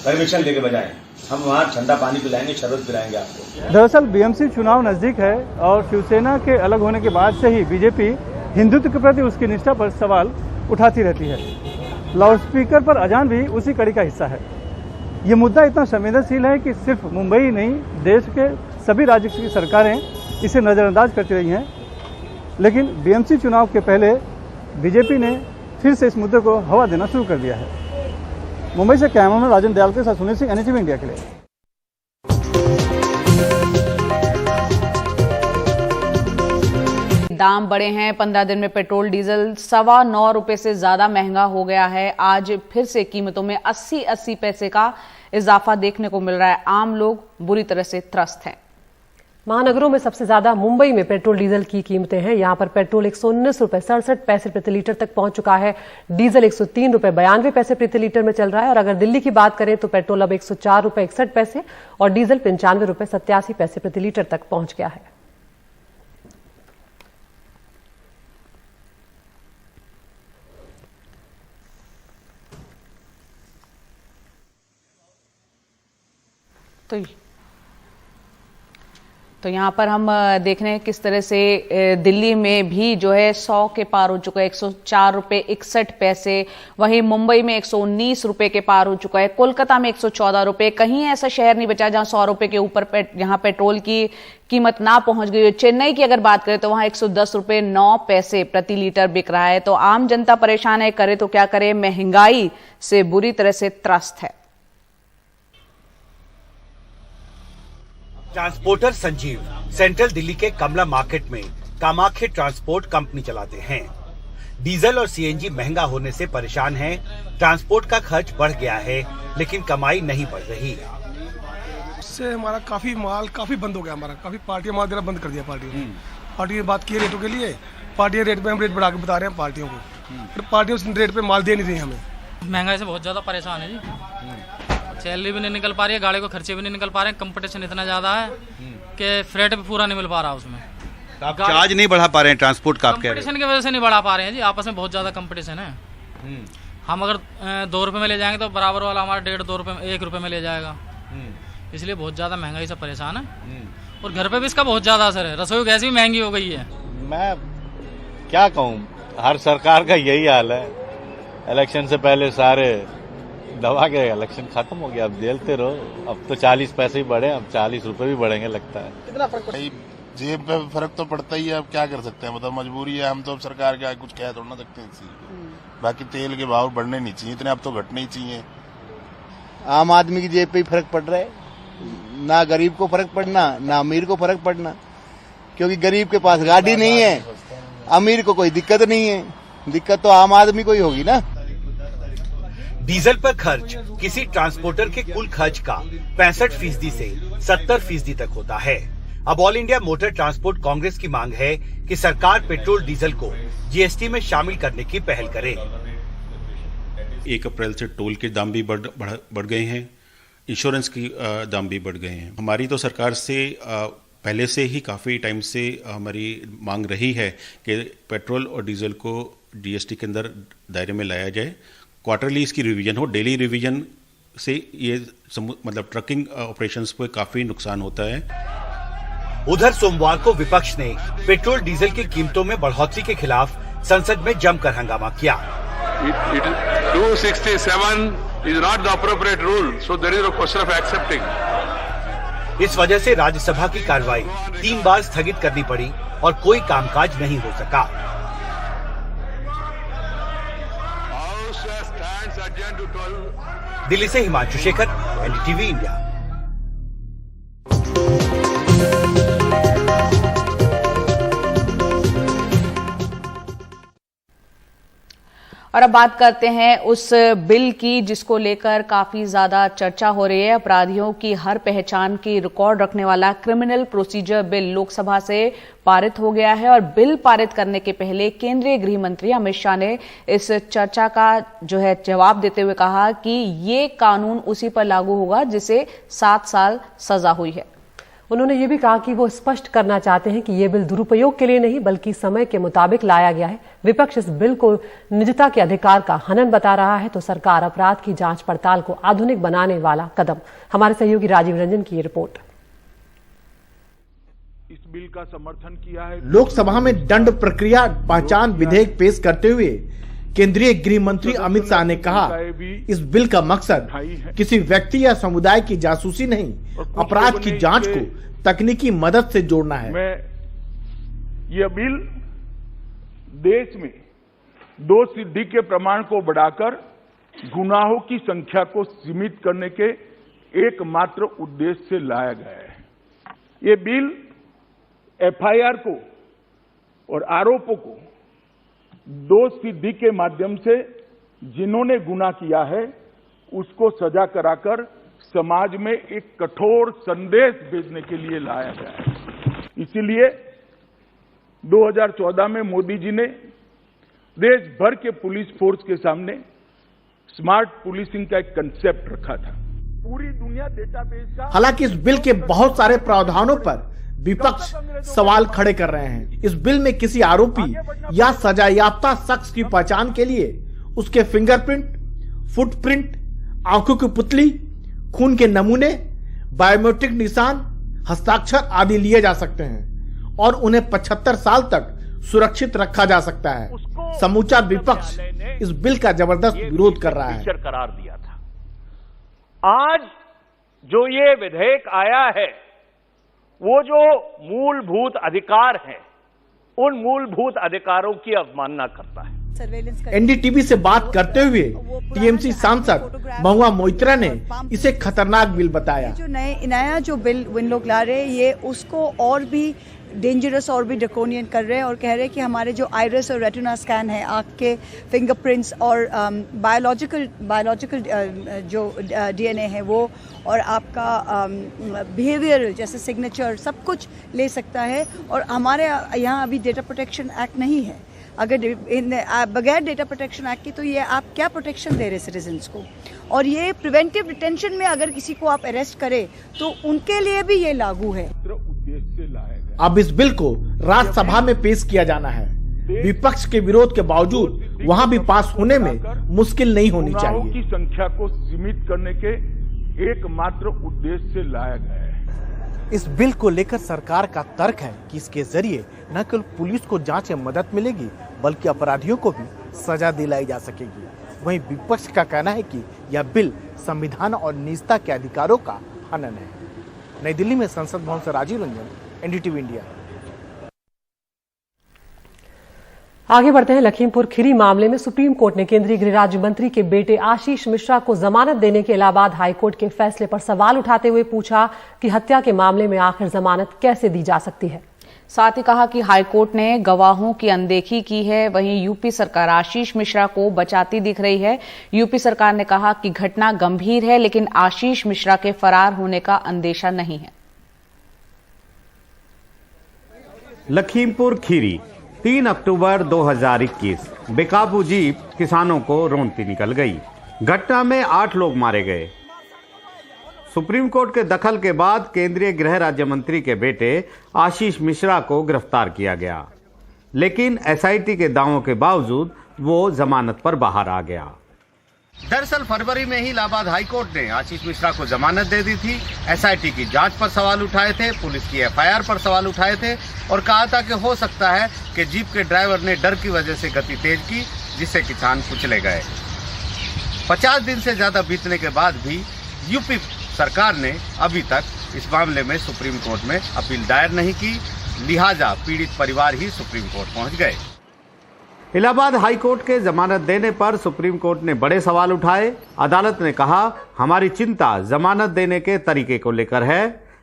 परमिशन लेके बजाएं। हम वहाँ ठंडा पानी पिलाएंगे, शरबत पिलाएंगे आपको।
दरअसल बीएमसी चुनाव नजदीक है और शिवसेना के अलग होने के बाद से ही बीजेपी हिंदुत्व के प्रति उसकी निष्ठा पर सवाल उठाती रहती है। लाउडस्पीकर पर अजान भी उसी कड़ी का हिस्सा है। ये मुद्दा इतना संवेदनशील है कि सिर्फ मुंबई ही नहीं, देश के सभी राज्य की सरकारें इसे नजरअंदाज करती रही हैं। लेकिन बीएमसी चुनाव के पहले बीजेपी ने फिर से इस मुद्दे को हवा देना शुरू कर दिया है। मुंबई से कैमरामैन राजन दयाल के साथ सुनील सिंह, NHB इंडिया के लिए।
दाम बढ़े हैं। 15 दिन में पेट्रोल डीजल 9.25 रुपए से ज्यादा महंगा हो गया है। आज फिर से कीमतों में 80 पैसे का इजाफा देखने को मिल रहा है। आम लोग बुरी तरह से त्रस्त हैं।
महानगरों में सबसे ज्यादा मुंबई में पेट्रोल डीजल की कीमतें हैं। यहां पर पेट्रोल 119 रुपए 67 पैसे प्रति लीटर तक पहुंच चुका है। डीजल 103 रुपए 92 पैसे प्रति लीटर में चल रहा है। और अगर दिल्ली की बात करें तो पेट्रोल अब 104 रुपए 61 पैसे और डीजल 95 रुपए 87 पैसे प्रति लीटर तक पहुंच गया है।
तो यहाँ पर हम देख रहे हैं किस तरह से दिल्ली में भी जो है 100 के पार हो चुका है, 104 रुपए 61 पैसे। वहीं मुंबई में 119 रुपए के पार हो चुका है। कोलकाता में 114 रुपए। कहीं ऐसा शहर नहीं बचा जहां 100 रुपए के ऊपर यहाँ पेट्रोल की कीमत ना पहुंच गई है। चेन्नई की अगर बात करें तो वहां 110 रुपए 9 पैसे प्रति लीटर बिक रहा है। तो आम जनता परेशान है, करे तो क्या करे, महंगाई से बुरी तरह से त्रस्त है।
ट्रांसपोर्टर संजीव सेंट्रल दिल्ली के कमला मार्केट में कामाख्या ट्रांसपोर्ट कंपनी चलाते हैं। डीजल और सीएनजी महंगा होने से परेशान हैं। ट्रांसपोर्ट का खर्च बढ़ गया है, लेकिन कमाई नहीं बढ़ रही।
इससे हमारा काफी बंद हो गया। हमारा काफी पार्टियां माल देना बंद कर दिया। पार्टी ने बात की रेटों के लिए, पार्टियां रेट पे हम रेट बढ़ा के बता रहे हैं पार्टियों को, पार्टियां उस रेट पे माल दे नहीं रही हमें।
महंगाई से बहुत ज्यादा परेशान है जी। सैलरी भी नहीं निकल पा रही है, गाड़ी को खर्चे भी नहीं निकल पा रहे हैं। कंपटीशन इतना ज्यादा है कि फ्रेट भी पूरा नहीं मिल पा रहा उसमें।
आप चार्ज नहीं बढ़ा पा रहे हैं ट्रांसपोर्ट का?
कंपटीशन की वजह से नहीं बढ़ा पा रहे हैं जी। आपस में बहुत ज्यादा कंपटीशन है। हम अगर 2 रुपए में ले जाएंगे तो बराबर वाला हमारा 1.5-2 रुपए 1 रुपए में ले जाएगा। इसलिए बहुत ज्यादा महंगाई से परेशान है। और घर पे भी इसका बहुत ज्यादा असर है। रसोई गैस भी महंगी हो गई है।
मैं क्या कहूँ, हर सरकार का यही हाल है। इलेक्शन से पहले सारे दबा के इलेक्शन खत्म हो गया, अब झेलते रहो। अब तो 40 पैसे ही बढ़े, अब 40 रुपए भी बढ़ेंगे लगता है।
कितना फर्क पड़ा?
जेब पे फर्क तो पड़ता ही है, अब क्या कर सकते हैं, मतलब मजबूरी है, हम तो अब सरकार के कुछ कह थोड़ा ना सकते हैं इसी। बाकी तेल के भाव बढ़ने नहीं चाहिए इतने, अब तो घटने ही चाहिए।
आम आदमी की जेब पे ही फर्क पड़ रहा है, ना गरीब को फर्क पड़ना ना अमीर को फर्क पड़ना, क्योंकि गरीब के पास गाड़ी नहीं है, अमीर को कोई दिक्कत नहीं है, दिक्कत तो आम आदमी को ही होगी ना।
डीजल पर खर्च किसी ट्रांसपोर्टर के कुल खर्च का 65% से 70% तक होता है। अब all India motor transport Congress की मांग है कि सरकार पेट्रोल डीजल को जीएसटी में शामिल करने की पहल करे।
1 अप्रैल से टोल के दाम भी बढ़ गए हैं, इंश्योरेंस की दाम भी बढ़ गए हैं। हमारी तो सरकार से पहले से ही काफ़ी टाइम से हमारी मांग रही है कि पेट्रोल और डीजल को जीएसटी के अंदर दायरे में लाया जाए। क्वार्टरली इसकी रिवीजन हो, डेली रिवीजन से ये मतलब ट्रकिंग ऑपरेशंस पे काफ़ी नुकसान होता है।
उधर सोमवार को विपक्ष ने पेट्रोल डीजल की कीमतों में बढ़ोतरी के खिलाफ संसद में जमकर हंगामा किया।
267 is not the appropriate rule, so there is no question of accepting.
इस वजह से राज्यसभा की कार्रवाई 3 बार स्थगित करनी पड़ी और कोई कामकाज नहीं हो सका। दिल्ली से हिमांशु शेखर, एनडीटीवी इंडिया।
और अब बात करते हैं उस बिल की जिसको लेकर काफी ज्यादा चर्चा हो रही है। अपराधियों की हर पहचान की रिकॉर्ड रखने वाला क्रिमिनल प्रोसीजर बिल लोकसभा से पारित हो गया है और बिल पारित करने के पहले केंद्रीय गृह मंत्री अमित शाह ने इस चर्चा का जवाब देते हुए कहा कि ये कानून उसी पर लागू होगा जिसे 7 साल सजा हुई है।
उन्होंने ये भी कहा कि वो स्पष्ट करना चाहते हैं कि ये बिल दुरुपयोग के लिए नहीं बल्कि समय के मुताबिक लाया गया है। विपक्ष इस बिल को निजता के अधिकार का हनन बता रहा है तो सरकार अपराध की जांच पड़ताल को आधुनिक बनाने वाला कदम। हमारे सहयोगी राजीव रंजन की ये रिपोर्ट।
इस बिल का समर्थन किया है।
लोकसभा में दंड प्रक्रिया पहचान विधेयक पेश करते हुए केंद्रीय गृह मंत्री अमित शाह ने कहा, इस बिल का मकसद किसी व्यक्ति या समुदाय की जासूसी नहीं, अपराध की जांच को तकनीकी मदद से जोड़ना है।
यह बिल देश में दोष सिद्धि के प्रमाण को बढ़ाकर गुनाहों की संख्या को सीमित करने के एकमात्र उद्देश्य से लाया गया है। ये बिल एफआईआर को और आरोपों को दोष सिद्धि के माध्यम से जिन्होंने गुनाह किया है उसको सजा कराकर समाज में एक कठोर संदेश भेजने के लिए लाया गया है। इसीलिए 2014 में मोदी जी ने देश भर के पुलिस फोर्स के सामने स्मार्ट पुलिसिंग का एक कंसेप्ट रखा था। पूरी दुनिया डेटाबेस का।
हालांकि इस बिल के बहुत सारे प्रावधानों पर विपक्ष सवाल खड़े कर रहे हैं। इस बिल में किसी आरोपी या सजायाफ्ता शख्स की पहचान के लिए उसके फिंगरप्रिंट, फुटप्रिंट, आंखों की पुतली, खून के नमूने, बायोमेट्रिक निशान, हस्ताक्षर आदि लिए जा सकते हैं और उन्हें 75 साल तक सुरक्षित रखा जा सकता है। समूचा विपक्ष इस बिल का जबरदस्त विरोध कर रहा है।
करार दिया था। आज जो ये विधेयक आया है वो जो मूलभूत अधिकार हैं उन मूलभूत अधिकारों की अवमानना करता है।
एनडीटीवी से बात करते हुए टीएमसी सांसद महुआ मोइत्रा ने इसे खतरनाक बिल बताया।
जो नया जो बिल इन लोग ला रहे हैं ये उसको और भी डेंजरस और भी ड्रैकोनियन कर रहे हैं और कह रहे हैं कि हमारे जो आइरिस और रेटिना स्कैन है, आँख के फिंगरप्रिंट्स और बायोलॉजिकल जो डीएनए है वो और आपका बिहेवियरल जैसे सिग्नेचर सब कुछ ले सकता है। और हमारे यहाँ अभी डेटा प्रोटेक्शन एक्ट नहीं है। अगर बगैर डेटा प्रोटेक्शन एक्ट की तो ये आप क्या प्रोटेक्शन दे रहे सिटीजन्स को। और ये प्रिवेंटिव डिटेंशन में अगर किसी को आप अरेस्ट करें तो उनके लिए भी ये लागू है।
अब इस बिल को राज्यसभा में पेश किया जाना है। विपक्ष के विरोध के बावजूद वहां भी पास होने में मुश्किल नहीं होनी चाहिए।
की संख्या को सीमित करने के एकमात्र उद्देश्य से लाया गया है।
इस बिल को लेकर सरकार का तर्क है कि इसके जरिए न केवल पुलिस को जांच में मदद मिलेगी बल्कि अपराधियों को भी सजा दिलाई जा सकेगी। वहीं विपक्ष का कहना है कि यह बिल संविधान और निजता के अधिकारों का हनन है। नई दिल्ली में संसद भवन से राजीव रंजन, एनडीटीवी इंडिया।
आगे बढ़ते हैं। लखीमपुर खीरी मामले में सुप्रीम कोर्ट ने केंद्रीय गृह राज्य मंत्री के बेटे आशीष मिश्रा को जमानत देने के इलाहाबाद हाईकोर्ट के फैसले पर सवाल उठाते हुए पूछा कि हत्या के मामले में आखिर जमानत कैसे दी जा सकती है।
साथ ही कहा कि हाईकोर्ट ने गवाहों की अनदेखी की है। वहीं यूपी सरकार आशीष मिश्रा को बचाती दिख रही है। यूपी सरकार ने कहा कि घटना गंभीर है, लेकिन आशीष मिश्रा के फरार होने का अंदेशा नहीं है।
लखीमपुर खीरी 3 अक्टूबर 2021 बेकाबू जीप किसानों को रौंदती निकल गई। घटना में 8 लोग मारे गए। सुप्रीम कोर्ट के दखल के बाद केंद्रीय गृह राज्य मंत्री के बेटे आशीष मिश्रा को गिरफ्तार किया गया, लेकिन एसआईटी के दावों के बावजूद वो जमानत पर बाहर आ गया।
दरअसल फरवरी में ही इलाहाबाद हाईकोर्ट ने आशीष मिश्रा को जमानत दे दी थी। एसआईटी की जांच पर सवाल उठाए थे, पुलिस की एफआईआर पर सवाल उठाए थे और कहा था कि हो सकता है कि जीप के ड्राइवर ने डर की वजह से गति तेज की, जिससे किसान कुचले गए। 50 दिन से ज्यादा बीतने के बाद भी यूपी सरकार ने अभी तक इस मामले में सुप्रीम कोर्ट में अपील दायर नहीं की, लिहाजा पीड़ित परिवार ही सुप्रीम कोर्ट पहुंच गए।
इलाहाबाद हाईकोर्ट के जमानत देने पर सुप्रीम कोर्ट ने बड़े सवाल उठाए। अदालत ने कहा, हमारी चिंता जमानत देने के तरीके को लेकर है।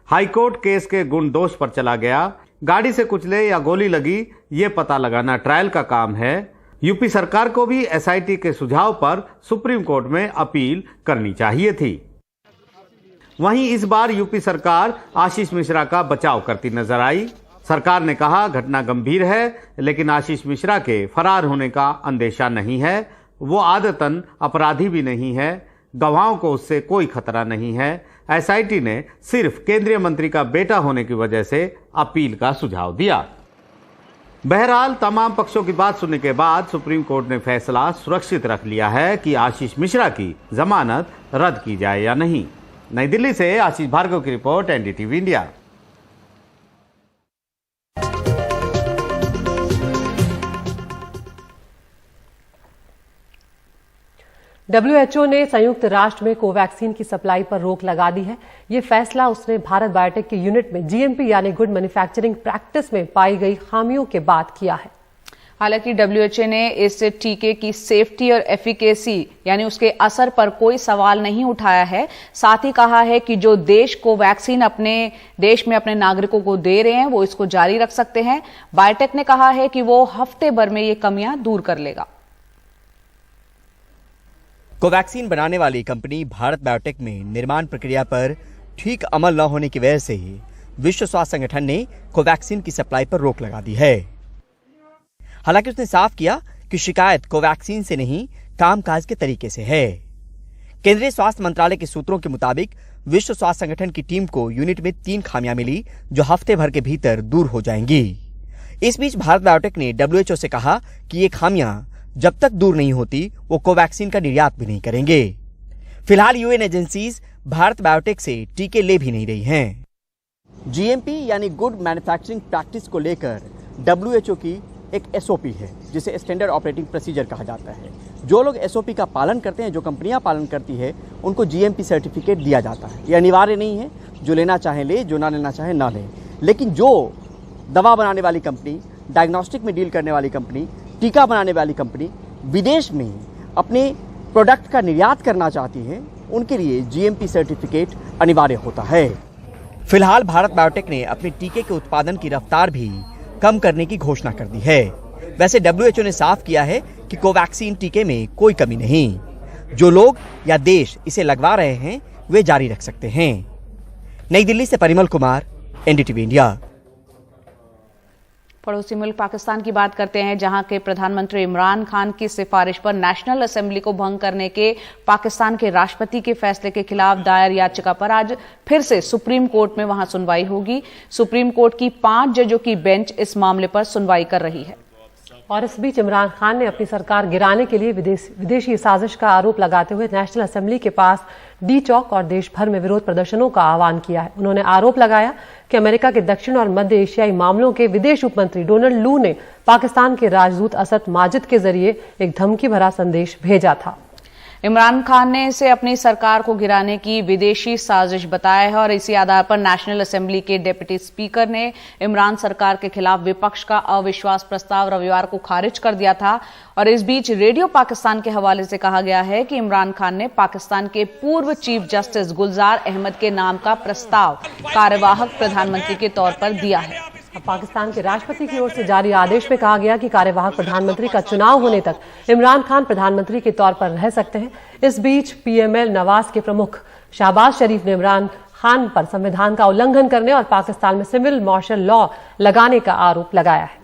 हाईकोर्ट केस के गुण दोष पर चला गया। गाड़ी से कुचले या गोली लगी, ये पता लगाना ट्रायल का काम है। यूपी सरकार को भी एसआईटी के सुझाव पर सुप्रीम कोर्ट में अपील करनी चाहिए थी। वहीं इस बार यूपी सरकार आशीष मिश्रा का बचाव करती नजर आई। सरकार ने कहा, घटना गंभीर है, लेकिन आशीष मिश्रा के फरार होने का अंदेशा नहीं है। वो आदतन अपराधी भी नहीं है। गवाहों को उससे कोई खतरा नहीं है। एसआईटी ने सिर्फ केंद्रीय मंत्री का बेटा होने की वजह से अपील का सुझाव दिया। बहरहाल तमाम पक्षों की बात सुनने के बाद सुप्रीम कोर्ट ने फैसला सुरक्षित रख लिया है कि आशीष मिश्रा की जमानत रद्द की जाए या नहीं। नई दिल्ली से आशीष भार्गव की रिपोर्ट, एनडीटीवी इंडिया।
WHO ने संयुक्त राष्ट्र में कोवैक्सीन की सप्लाई पर रोक लगा दी है। ये फैसला उसने भारत बायोटेक के यूनिट में GMP यानी गुड मैन्युफैक्चरिंग प्रैक्टिस में पाई गई खामियों के बाद किया है।
हालांकि WHO ने इस टीके की सेफ्टी और एफिकेसी यानी उसके असर पर कोई सवाल नहीं उठाया है। साथ ही कहा है कि जो देश कोवैक्सीन अपने देश में अपने नागरिकों को दे रहे हैं वो इसको जारी रख सकते हैं। बायोटेक ने कहा है कि वो हफ्ते भर में ये कमियां दूर कर लेगा।
कोवैक्सीन बनाने वाली कंपनी भारत बायोटेक में निर्माण प्रक्रिया पर ठीक अमल न होने की वजह से विश्व स्वास्थ्य संगठन ने कोवैक्सीन की सप्लाई पर रोक लगा दी है। हालांकि उसने साफ किया कि शिकायत कोवैक्सीन से नहीं, कामकाज के तरीके से है। केंद्रीय स्वास्थ्य मंत्रालय के सूत्रों के मुताबिक विश्व स्वास्थ्य संगठन की टीम को यूनिट में 3 खामियां मिली, जो हफ्ते भर के भीतर दूर हो जाएंगी। इस बीच भारत बायोटेक ने WHO से कहा कि ये खामियां जब तक दूर नहीं होती वो कोवैक्सीन का निर्यात भी नहीं करेंगे। फिलहाल यूएन एजेंसीज भारत बायोटेक से टीके ले भी नहीं रही हैं। GMP यानी गुड मैन्युफैक्चरिंग प्रैक्टिस को लेकर WHO की एक SOP है, जिसे स्टैंडर्ड ऑपरेटिंग प्रोसीजर कहा जाता है। जो लोग SOP का पालन करते हैं, जो कंपनियां पालन करती है, उनको GMP सर्टिफिकेट दिया जाता है। ये अनिवार्य नहीं है, जो लेना चाहे ले, जो ना लेना चाहे ना ले। लेकिन जो दवा बनाने वाली कंपनी, डायग्नोस्टिक में डील करने वाली कंपनी, टीका बनाने वाली कंपनी विदेश में अपने प्रोडक्ट का निर्यात करना चाहती है, उनके लिए GMP सर्टिफिकेट अनिवार्य होता है। फिलहाल भारत बायोटेक ने अपने टीके के उत्पादन की रफ्तार भी कम करने की घोषणा कर दी है। वैसे WHO ने साफ किया है कि कोवैक्सीन टीके में कोई कमी नहीं। जो लोग या देश इसे लगवा रहे हैं वे जारी रख सकते हैं। नई दिल्ली से परिमल कुमार, एनडीटीवी इंडिया।
पड़ोसी मुल्क पाकिस्तान की बात करते हैं, जहां के प्रधानमंत्री इमरान खान की सिफारिश पर नेशनल असेंबली को भंग करने के पाकिस्तान के राष्ट्रपति के फैसले के खिलाफ दायर याचिका पर आज फिर से सुप्रीम कोर्ट में वहां सुनवाई होगी। सुप्रीम कोर्ट की 5 जजों की बेंच इस मामले पर सुनवाई कर रही है।
और इस बीच इमरान खान ने अपनी सरकार गिराने के लिए विदेशी साजिश का आरोप लगाते हुए नेशनल असेंबली के पास डी चौक और देश भर में विरोध प्रदर्शनों का आह्वान किया है। उन्होंने आरोप लगाया कि अमेरिका के दक्षिण और मध्य एशियाई मामलों के विदेश उपमंत्री डोनाल्ड लू ने पाकिस्तान के राजदूत असद माजिद के जरिए एक धमकी भरा संदेश भेजा था।
इमरान खान ने इसे अपनी सरकार को गिराने की विदेशी साजिश बताया है और इसी आधार पर नेशनल असेंबली के डिप्टी स्पीकर ने इमरान सरकार के खिलाफ विपक्ष का अविश्वास प्रस्ताव रविवार को खारिज कर दिया था। और इस बीच रेडियो पाकिस्तान के हवाले से कहा गया है कि इमरान खान ने पाकिस्तान के पूर्व चीफ जस्टिस गुलजार अहमद के नाम का प्रस्ताव कार्यवाहक प्रधानमंत्री के तौर पर दिया है।
अब पाकिस्तान के राष्ट्रपति की ओर से जारी आदेश में कहा गया कि कार्यवाहक प्रधानमंत्री का चुनाव होने तक इमरान खान प्रधानमंत्री के तौर पर रह सकते हैं। इस बीच पीएमएल नवाज के प्रमुख शहबाज शरीफ ने इमरान खान पर संविधान का उल्लंघन करने और पाकिस्तान में सिविल मार्शल लॉ लगाने का आरोप लगाया है।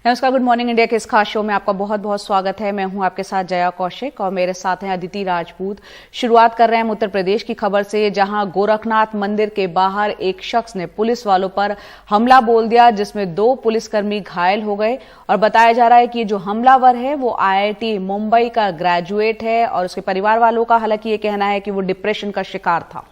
नमस्कार, गुड मॉर्निंग इंडिया के इस खास शो में आपका बहुत बहुत स्वागत है। मैं हूं आपके साथ जया कौशिक और मेरे साथ हैं अदिति राजपूत। शुरुआत कर रहे हैं उत्तर प्रदेश की खबर से, जहां गोरखनाथ मंदिर के बाहर एक शख्स ने पुलिस वालों पर हमला बोल दिया, जिसमें 2 पुलिसकर्मी घायल हो गए। और बताया जा रहा है कि ये जो हमलावर है वो IIT मुंबई का ग्रेजुएट है और उसके परिवार वालों का हालांकि ये कहना है कि वो डिप्रेशन का शिकार था।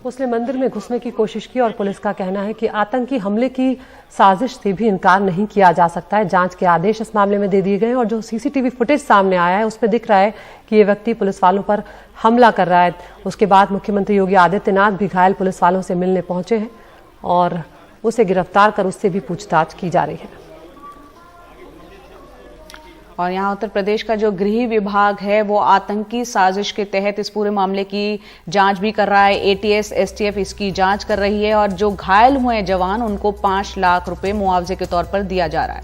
उसने मंदिर में घुसने की कोशिश की और पुलिस का कहना है कि आतंकी हमले की साजिश से भी इनकार नहीं किया जा सकता है। जांच के आदेश इस मामले में दे दिए गए और जो सीसीटीवी फुटेज सामने आया है उसमें दिख रहा है कि ये व्यक्ति पुलिस वालों पर हमला कर रहा है। उसके बाद मुख्यमंत्री योगी आदित्यनाथ भी घायल पुलिस वालों से मिलने पहुंचे हैं और उसे गिरफ्तार कर उससे भी पूछताछ की जा रही है।
और यहाँ उत्तर प्रदेश का जो गृह विभाग है वो आतंकी साजिश के तहत इस पूरे मामले की जांच भी कर रहा है। ATS STF इसकी जांच कर रही है और जो घायल हुए हैं जवान उनको 5 लाख रुपए मुआवजे के तौर पर दिया जा रहा है।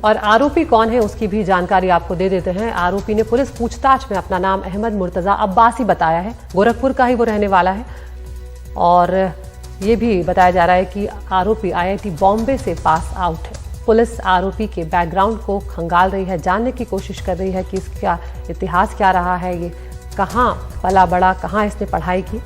और आरोपी कौन है उसकी भी जानकारी आपको दे देते हैं। आरोपी ने पुलिस पूछताछ में अपना नाम अहमद मुर्तजा अब्बासी बताया है। गोरखपुर का ही वो रहने वाला है और ये भी बताया जा रहा है कि आरोपी IIT बॉम्बे से पास आउट है। पुलिस आरोपी के बैकग्राउंड को खंगाल रही है, जानने की कोशिश कर रही है कि इसका इतिहास क्या रहा है, ये कहाँ पला बड़ा, कहाँ इसने पढ़ाई की।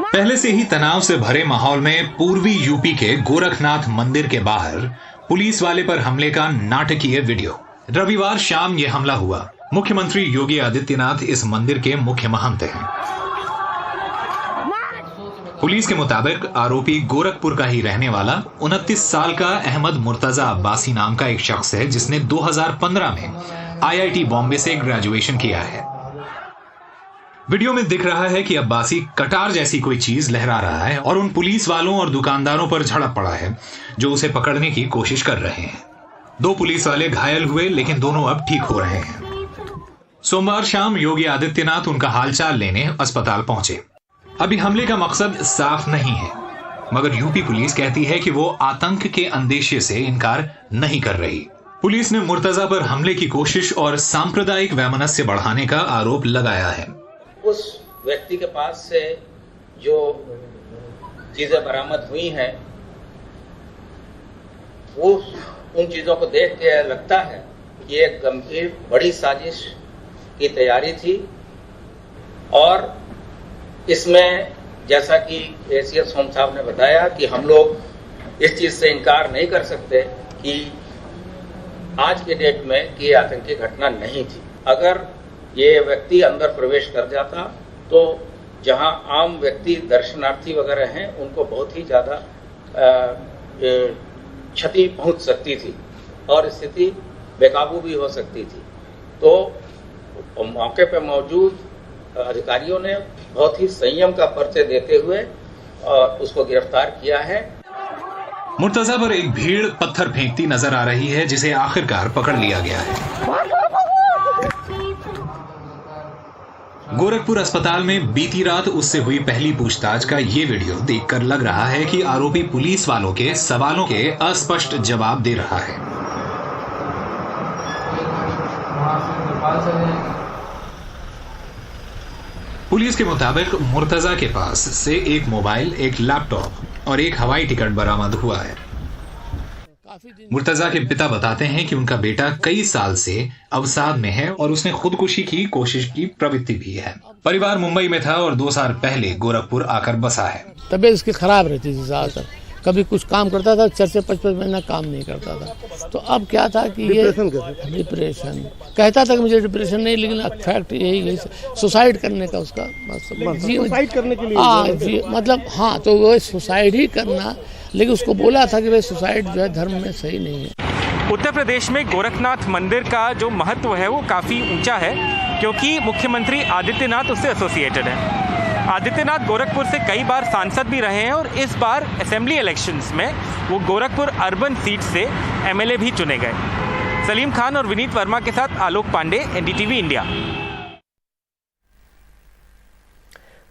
पहले से ही तनाव से भरे माहौल में पूर्वी यूपी के गोरखनाथ मंदिर के बाहर पुलिस वाले पर हमले का नाटकीय वीडियो। रविवार शाम यह हमला हुआ। मुख्यमंत्री योगी आदित्यनाथ इस मंदिर के मुख्य महंत हैं। पुलिस के मुताबिक आरोपी गोरखपुर का ही रहने वाला 29 साल का अहमद मुर्तजा अब्बासी नाम का एक शख्स है, जिसने 2015 में IIT बॉम्बे से ग्रेजुएशन किया है। वीडियो में दिख रहा है कि अब्बासी कटार जैसी कोई चीज लहरा रहा है और उन पुलिस वालों और दुकानदारों पर झड़प पड़ा है जो उसे पकड़ने की कोशिश कर रहे हैं। 2 पुलिस वाले घायल हुए लेकिन दोनों अब ठीक हो रहे हैं। सोमवार शाम योगी आदित्यनाथ उनका हालचाल लेने अस्पताल पहुंचे। अभी हमले का मकसद साफ नहीं है, मगर यूपी पुलिस कहती है कि वो आतंक के अंदेशे से इनकार नहीं कर रही। पुलिस ने मुर्तजा पर हमले की कोशिश और सांप्रदायिक वैमनस्य बढ़ाने का आरोप लगाया है।
उस व्यक्ति के पास से जो चीजें बरामद हुई हैं वो उन चीजों को देख के लगता है कि एक गंभीर बड़ी साजिश की तैयारी थी और इसमें जैसा कि ACS सोम साहब ने बताया कि हम लोग इस चीज से इनकार नहीं कर सकते कि आज के डेट में ये आतंकी घटना नहीं थी। अगर ये व्यक्ति अंदर प्रवेश कर जाता तो जहां आम व्यक्ति दर्शनार्थी वगैरह हैं उनको बहुत ही ज्यादा क्षति पहुंच सकती थी और स्थिति बेकाबू भी हो सकती थी। तो मौके पर मौजूद अधिकारियों ने बहुत ही संयम का परिचय देते हुए उसको गिरफ्तार किया है।
मुर्तजा पर एक भीड़ पत्थर फेंकती नजर आ रही है, जिसे आखिरकार पकड़ लिया गया है। गोरखपुर अस्पताल में बीती रात उससे हुई पहली पूछताछ का ये वीडियो देखकर लग रहा है कि आरोपी पुलिस वालों के सवालों के अस्पष्ट जवाब दे रहा है। पुलिस के मुताबिक मुर्तजा के पास से एक मोबाइल, एक लैपटॉप और एक हवाई टिकट बरामद हुआ है। मुर्तजा के पिता बताते हैं कि उनका बेटा कई साल से अवसाद में है और उसने खुदकुशी की कोशिश की प्रवृत्ति भी है। परिवार मुंबई में था और 2 साल पहले गोरखपुर आकर बसा है।
तबीयत इसकी खराब रहती थी ज्यादातर, कभी कुछ काम करता था, 4 से 5 महीना काम नहीं करता था। तो अब क्या था कि ये डिप्रेशन कहता था कि मुझे डिप्रेशन नहीं, लेकिन फैक्ट यही सुसाइड करने का उसका
सुसाइड करने के लिए
जी मतलब हाँ, तो वो सुसाइड ही करना, लेकिन उसको बोला था कि भाई सुसाइड जो है धर्म में सही नहीं है।
उत्तर प्रदेश में गोरखनाथ मंदिर का जो महत्व है वो काफ़ी ऊंचा है, क्योंकि मुख्यमंत्री आदित्यनाथ उससे एसोसिएटेड है। आदित्यनाथ गोरखपुर से कई बार सांसद भी रहे हैं और इस बार असेंबली इलेक्शंस में वो गोरखपुर अर्बन सीट से एमएलए भी चुने गए। सलीम खान और विनीत वर्मा के साथ आलोक पांडे, एनडीटीवी इंडिया।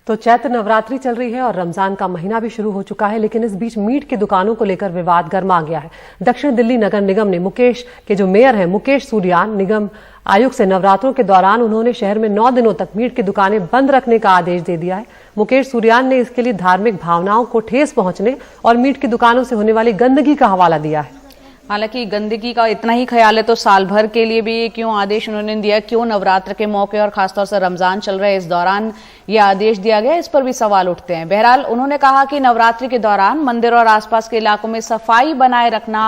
तो चैत्र नवरात्रि चल रही है और रमजान का महीना भी शुरू हो चुका है, लेकिन इस बीच मीट की दुकानों को लेकर विवाद गर्मा गया है। दक्षिण दिल्ली नगर निगम ने मुकेश के जो मेयर हैं मुकेश सूर्यान, निगम आयुक्त से नवरात्रों के दौरान उन्होंने शहर में 9 दिनों तक मीट की दुकानें बंद रखने का आदेश दे दिया है। मुकेश सूर्यान ने इसके लिए धार्मिक भावनाओं को ठेस पहुंचने और मीट की दुकानों से होने वाली गंदगी का हवाला दिया है।
हालांकि गंदगी का इतना ही ख्याल है तो साल भर के लिए भी क्यों आदेश उन्होंने दिया, क्यों नवरात्र के मौके और खासतौर से रमजान चल रहे इस दौरान ये आदेश दिया गया, इस पर भी सवाल उठते हैं। बहरहाल उन्होंने कहा कि नवरात्रि के दौरान मंदिर और आसपास के इलाकों में सफाई बनाए रखना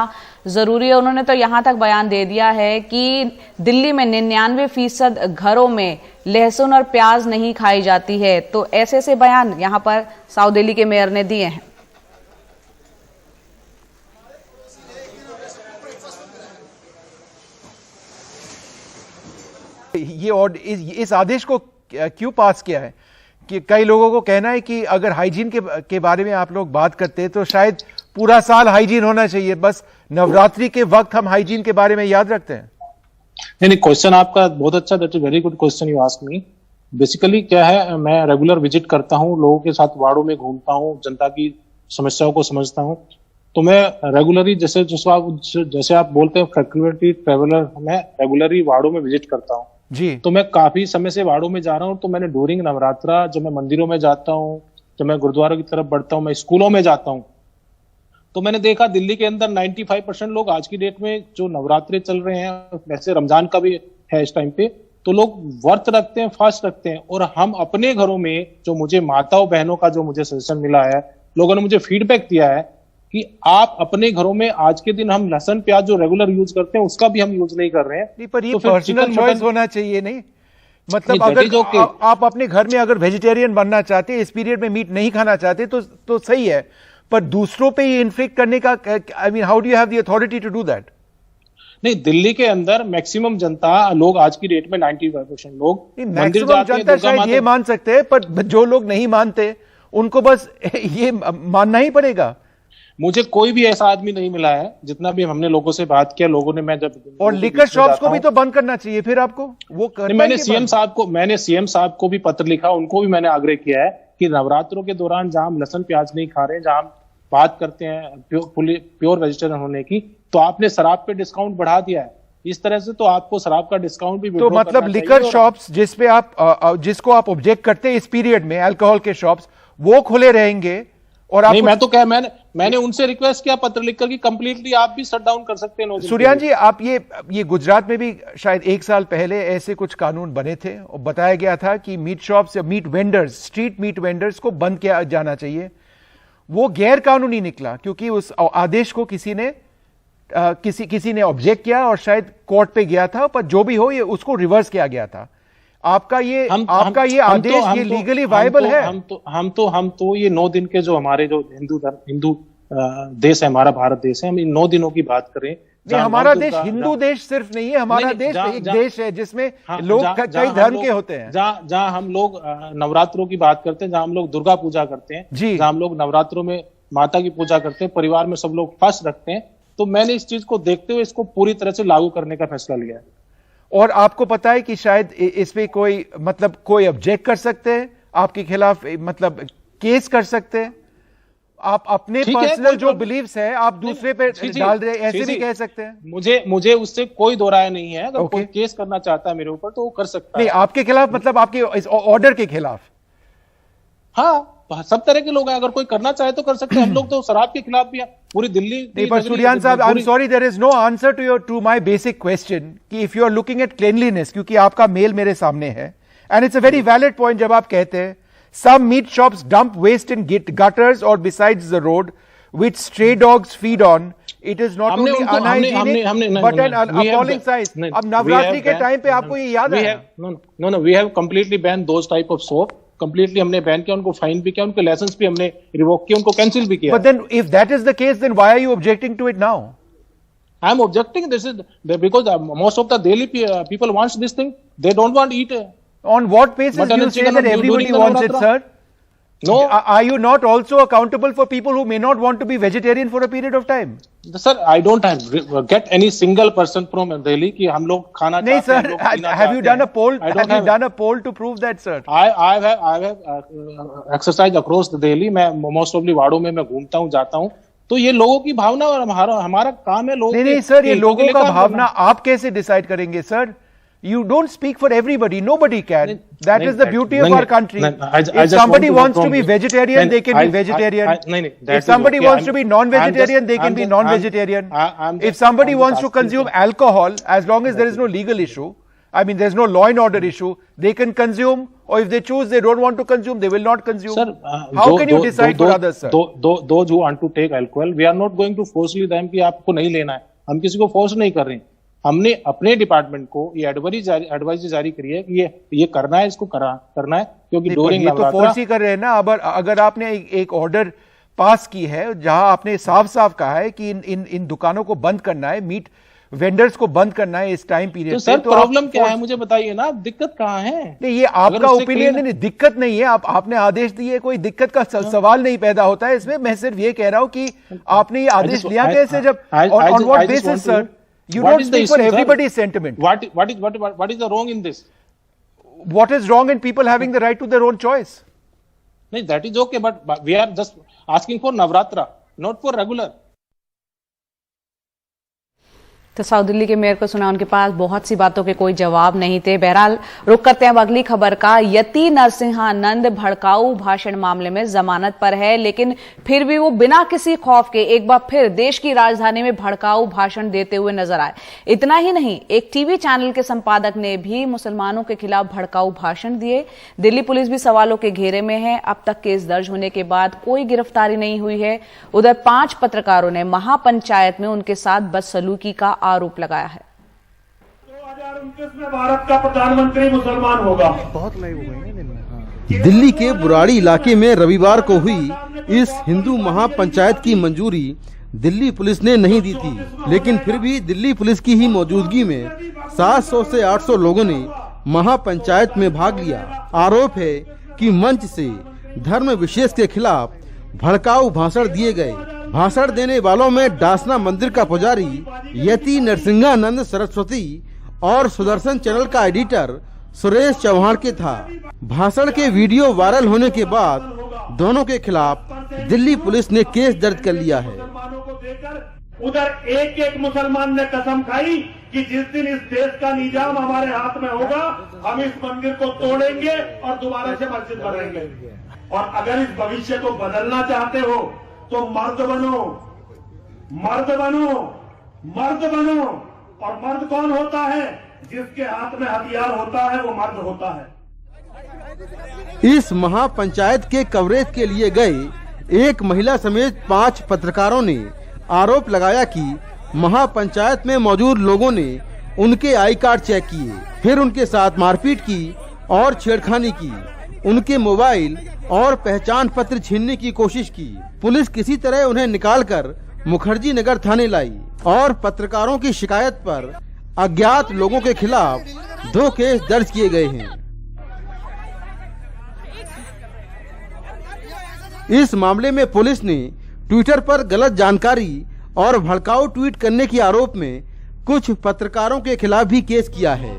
जरूरी है। उन्होंने तो यहां तक बयान दे दिया है कि दिल्ली में 99% घरों में लहसुन और प्याज नहीं खाई जाती है। तो ऐसे बयान यहां पर साउथ दिल्ली के मेयर ने दिए हैं।
ये और इस आदेश को क्यों पास किया है कि कई लोगों को कहना है कि अगर हाइजीन के बारे में आप लोग बात करते हैं तो शायद पूरा साल हाइजीन होना चाहिए, बस नवरात्रि के वक्त हम हाइजीन के बारे में याद रखते हैं।
नहीं, क्वेश्चन आपका बहुत अच्छा, that is very good question you ask me. Basically क्या है, मैं रेगुलर विजिट करता हूँ, लोगों के साथ वार्डों में घूमता हूँ, जनता की समस्याओं को समझता हूँ। तो मैं रेगुलरली जैसे आप बोलते हैं फ्रीक्वेंटली ट्रेवलर, मैं रेगुलरली वार्डों में विजिट करता हूँ
जी।
तो मैं काफी समय से वार्डों में जा रहा हूँ। तो मैंने ड्यूरिंग नवरात्रा जब मैं मंदिरों में जाता हूँ, जब मैं गुरुद्वारों की तरफ बढ़ता हूँ, मैं स्कूलों में जाता हूँ, तो मैंने देखा दिल्ली के अंदर 95% लोग आज की डेट में जो नवरात्रे चल रहे हैं, वैसे रमजान का भी है इस टाइम पे, तो लोग व्रत रखते हैं, फास्ट रखते हैं। और हम अपने घरों में जो मुझे माताओं बहनों का जो मुझे सजेशन मिला है, लोगों ने मुझे फीडबैक दिया है कि आप अपने घरों में आज के दिन हम लहसुन प्याज जो रेगुलर यूज करते हैं उसका भी हम यूज नहीं कर रहे हैं।
नहीं, पर ये
तो
पर्सनल चॉइस होना चाहिए नहीं, मतलब अगर आप अपने घर में अगर वेजिटेरियन बनना चाहते हैं, इस पीरियड में मीट नहीं खाना चाहते तो सही है, पर दूसरों पे ये इन्फ्लिक्ट करने का, I mean how do you have the authority to do that?
नहीं, दिल्ली के अंदर मैक्सिमम जनता लोग आज की डेट में 95% लोग मंदिर जाते हैं,
जनता शायद ये मान सकते हैं, पर जो लोग नहीं मानते उनको बस ये मानना ही पड़ेगा।
मुझे कोई भी ऐसा आदमी नहीं मिला है, जितना भी हमने लोगों से बात किया, लोगों ने, मैं जब
और लिकर शॉप्स को भी तो बंद करना चाहिए फिर आपको, वो
मैंने सीएम साहब को भी पत्र लिखा, उनको भी मैंने आग्रह किया है कि नवरात्रों के दौरान जहां हम लहसुन प्याज नहीं खा रहे हैं, जहां हम बात करते हैं प्योर वेजिटेरियन होने की, तो आपने शराब पे डिस्काउंट बढ़ा दिया है। इस तरह से तो आपको शराब का डिस्काउंट भी,
तो मतलब लिकर शॉप्स जिसपे जिसको आप ऑब्जेक्ट करते हैं इस पीरियड में, अल्कोहल के शॉप्स वो खुले रहेंगे। और
नहीं, मैं तो मैंने उनसे रिक्वेस्ट किया पत्र लिखकर कि कंप्लीटली आप भी शट डाउन कर सकते हैं।
सूर्यान जी, आप ये गुजरात में भी शायद 1 साल पहले ऐसे कुछ कानून बने थे और बताया गया था कि मीट शॉप्स या meat vendors, street meat vendors को बंद किया जाना चाहिए। वो गैर कानूनी निकला क्योंकि उस आदेश को किसी ने ऑब्जेक्ट किया और शायद कोर्ट पे गया था, पर जो भी हो ये उसको रिवर्स किया गया था। आपका ये आदेश ये लीगली वायबल है?
हम तो ये 9 दिन के जो हमारे जो हिंदू देश है, हमारा भारत देश है, हम इन 9 दिनों की बात करें।
हमारा देश हिंदू देश सिर्फ नहीं है, हमारा देश एक देश है जिसमें लोग कई धर्म के होते हैं।
जहां हम लोग नवरात्रों की बात करते हैं, जहां हम लोग दुर्गा पूजा करते हैं, जहां हम लोग नवरात्रों में माता की पूजा करते हैं, परिवार में सब लोग फास्ट रखते हैं, तो मैंने इस चीज को देखते हुए इसको पूरी तरह से लागू करने का फैसला लिया है।
और आपको पता है कि शायद इस पे कोई ऑब्जेक्ट कर सकते हैं आपके खिलाफ, मतलब केस कर सकते हैं। आप अपने पर्सनल जो बिलीव्स है आप दूसरे पे डाल रहे, ऐसे भी कह सकते हैं।
मुझे उससे कोई दो राय नहीं है। अगर कोई केस करना चाहता है मेरे ऊपर तो वो कर सकता है।
नहीं, आपके खिलाफ मतलब आपके इस ऑर्डर के खिलाफ?
हाँ, सब तरह के लोग हैं, अगर कोई करना चाहे तो कर सकते हैं। हम लोग तो शराब के खिलाफ भी हैं, पूरी दिल्ली।
नहीं, पर सूर्यान साहब, I am sorry, there is no answer to my basic question कि if you are looking at cleanliness, क्योंकि आपका मेल मेरे सामने है, and it's a very valid point जब आप कहते हैं some meat shops dump waste in gutters or besides the road which stray dogs feed on, it is not only unhygienic but an appalling size. अब नवरात्रि के time पे आपको ये याद है?
No, we have completely banned those type of soap. Completely हमने ban किया, उनको फाइन भी किया, उनके लाइसेंस भी हमने रिवोक किया, उनको कैंसिल भी किया.
But then if that is the case, then why are you objecting to it now?
I am objecting. This is because most of the Delhi people wants this thing. They don't want to eat.
On what basis do you say that everybody wants it, sir?
No.
Are you not also accountable for people who may not want to be vegetarian for a period of time?
Sir, I don't get any single person from Delhi कि हम लोग खाना
नहीं sir, have you done a poll? Have you done a poll to prove that, sir?
I have exercised across the Delhi. मैं most of the वार्डों में मैं घूमता हूँ, जाता हूँ. तो ये लोगों की भावना और हमारा काम है लोगों
नहीं सर, ये लोगों का भावना आप कैसे डिसाइड करेंगे sir? You don't speak for everybody. Nobody can. That is the beauty of our country. If somebody wants to be vegetarian, they can be vegetarian. If somebody wants to be non-vegetarian, they can be non-vegetarian. If somebody wants to consume alcohol, as long as there is no legal issue, I mean there is no law and order issue, they can consume. Or if they choose they don't want to consume, they will not consume. Sir, how can you decide for others, sir?
Those who want to take alcohol, we are not going to force them कि आपको नहीं लेना है. हम किसी को force नहीं कर रहे हैं. हमने अपने डिपार्टमेंट को ये एडवाइस जारी करी है कि ये करना है, इसको करना है, क्योंकि ड्यूरिंग
नवरात्रा तो फोर्स ही कर रहे हैं ना. अगर आपने एक ऑर्डर पास की है जहां आपने साफ कहा है कि इन दुकानों को बंद करना है, मीट वेंडर्स को बंद करना है इस टाइम पीरियड
तो सर प्रॉब्लम क्या है मुझे बताइए ना, दिक्कत कहाँ है?
नहीं, ये आपका ओपिनियन नहीं, दिक्कत नहीं है. आपने आदेश दिए, कोई दिक्कत का सवाल नहीं पैदा होता है इसमें. मैं सिर्फ ये कह रहा हूं कि आपने ये आदेश लिया कैसे, जब on what basis sir? You don't speak for everybody's sentiment.
What is the wrong in this?
What is wrong in people having the right to their own choice?
No, that is okay, but we are just asking for Navratra, not for regular.
तो south Delhi के mayor को सुना, उनके पास बहुत सी बातों के कोई जवाब नहीं थे. बहरहाल रुक करते हैं अब अगली खबर का. यति नरसिंहानंद भड़काऊ भाषण मामले में जमानत पर है, लेकिन फिर भी वो बिना किसी खौफ के एक बार फिर देश की राजधानी में भड़काऊ भाषण देते हुए नजर आए. इतना ही नहीं, एक टीवी चैनल के संपादक ने भी मुसलमानों के खिलाफ भड़काऊ भाषण दिए. दिल्ली पुलिस भी सवालों के घेरे में है. अब तक केस दर्ज होने के बाद कोई गिरफ्तारी नहीं हुई है. उधर 5 पत्रकारों ने महापंचायत में उनके साथ बदसलूकी का आरोप लगाया है.
2029 में भारत का प्रधानमंत्री मुसलमान होगा.
बहुत लाइव हो गए हैं. दिल्ली के बुराड़ी इलाके में रविवार को हुई इस हिंदू महापंचायत की मंजूरी दिल्ली पुलिस ने नहीं दी थी, लेकिन फिर भी दिल्ली पुलिस की ही मौजूदगी में 700 से 800 लोगों ने महापंचायत में भाग लिया. आरोप है कि मंच से धर्म विशेष के खिलाफ भड़काऊ भाषण दिए गए. भाषण देने वालों में डासना मंदिर का पुजारी यति नरसिंहानंद सरस्वती और सुदर्शन चैनल का एडिटर सुरेश चौहान के था. भाषण के वीडियो वायरल होने के बाद दोनों के खिलाफ दिल्ली पुलिस ने केस दर्ज कर लिया है.
उधर एक मुसलमान ने कसम खाई कि जिस दिन इस देश का निजाम हमारे हाथ में होगा, हम इस मंदिर को तोड़ेंगे और दोबारा से मस्जिद बनाएंगे. और अगर इस भविष्य को बदलना चाहते हो तो मर्द बनो. और मर्द कौन होता है? जिसके हाथ में हथियार होता है वो मर्द होता है.
इस महापंचायत के कवरेज के लिए गए एक महिला समेत 5 पत्रकारों ने आरोप लगाया कि महापंचायत में मौजूद लोगों ने उनके आई कार्ड चेक किए, फिर उनके साथ मारपीट की और छेड़खानी की. उनके मोबाइल और पहचान पत्र छीनने की कोशिश की. पुलिस किसी तरह उन्हें निकालकर मुखर्जी नगर थाने लाई और पत्रकारों की शिकायत पर अज्ञात लोगों के खिलाफ 2 केस दर्ज किए गए हैं. इस मामले में पुलिस ने ट्विटर पर गलत जानकारी और भड़काऊ ट्वीट करने के आरोप में कुछ पत्रकारों के खिलाफ भी केस किया है.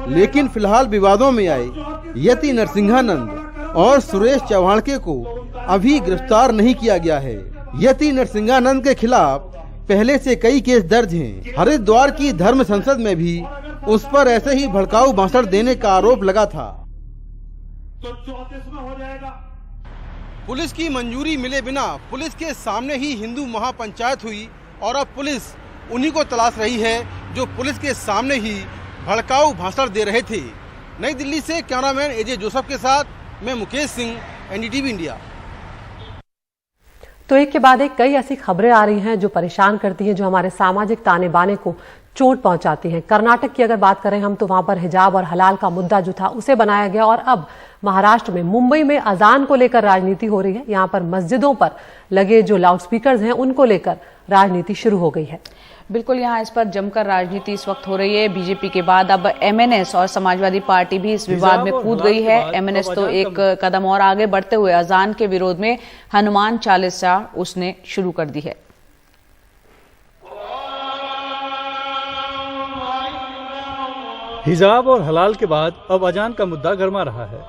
लेकिन फिलहाल विवादों में आए यति नरसिंहानंद और सुरेश चौहान को अभी गिरफ्तार नहीं किया गया है. यति नरसिंहानंद के खिलाफ पहले से कई केस दर्ज हैं. हरिद्वार की धर्म संसद में भी उस पर ऐसे ही भड़काऊ भाषण देने का आरोप लगा था.
तो 34 में हो जाएगा.
पुलिस की मंजूरी मिले बिना पुलिस के सामने ही हिंदू महापंचायत हुई और अब पुलिस उन्हीं को तलाश रही है जो पुलिस के सामने ही भड़काऊ भाषण दे रहे थे. नई दिल्ली से कैमरामैन एजे जोसेफ के साथ मैं मुकेश सिंह, एनडीटीवी इंडिया.
तो एक के बाद एक कई ऐसी खबरें आ रही हैं जो परेशान करती हैं, जो हमारे सामाजिक ताने बाने को चोट पहुंचाती हैं। कर्नाटक की अगर बात करें हम तो वहां पर हिजाब और हलाल का मुद्दा जो था उसे बनाया गया और अब महाराष्ट्र में मुंबई में अजान को लेकर राजनीति हो रही है। यहां पर मस्जिदों पर लगे जो लाउडस्पीकर्स हैं उनको लेकर राजनीति शुरू हो गई है।
बिल्कुल, यहाँ इस पर जमकर राजनीति इस वक्त हो रही है। बीजेपी के बाद अब एमएनएस और समाजवादी पार्टी भी इस विवाद में कूद गई है। एमएनएस तो एक कदम और आगे बढ़ते हुए अजान के विरोध में हनुमान चालीसा उसने शुरू कर दी है।
हिजाब और हलाल के बाद अब अजान का मुद्दा गरमा रहा है।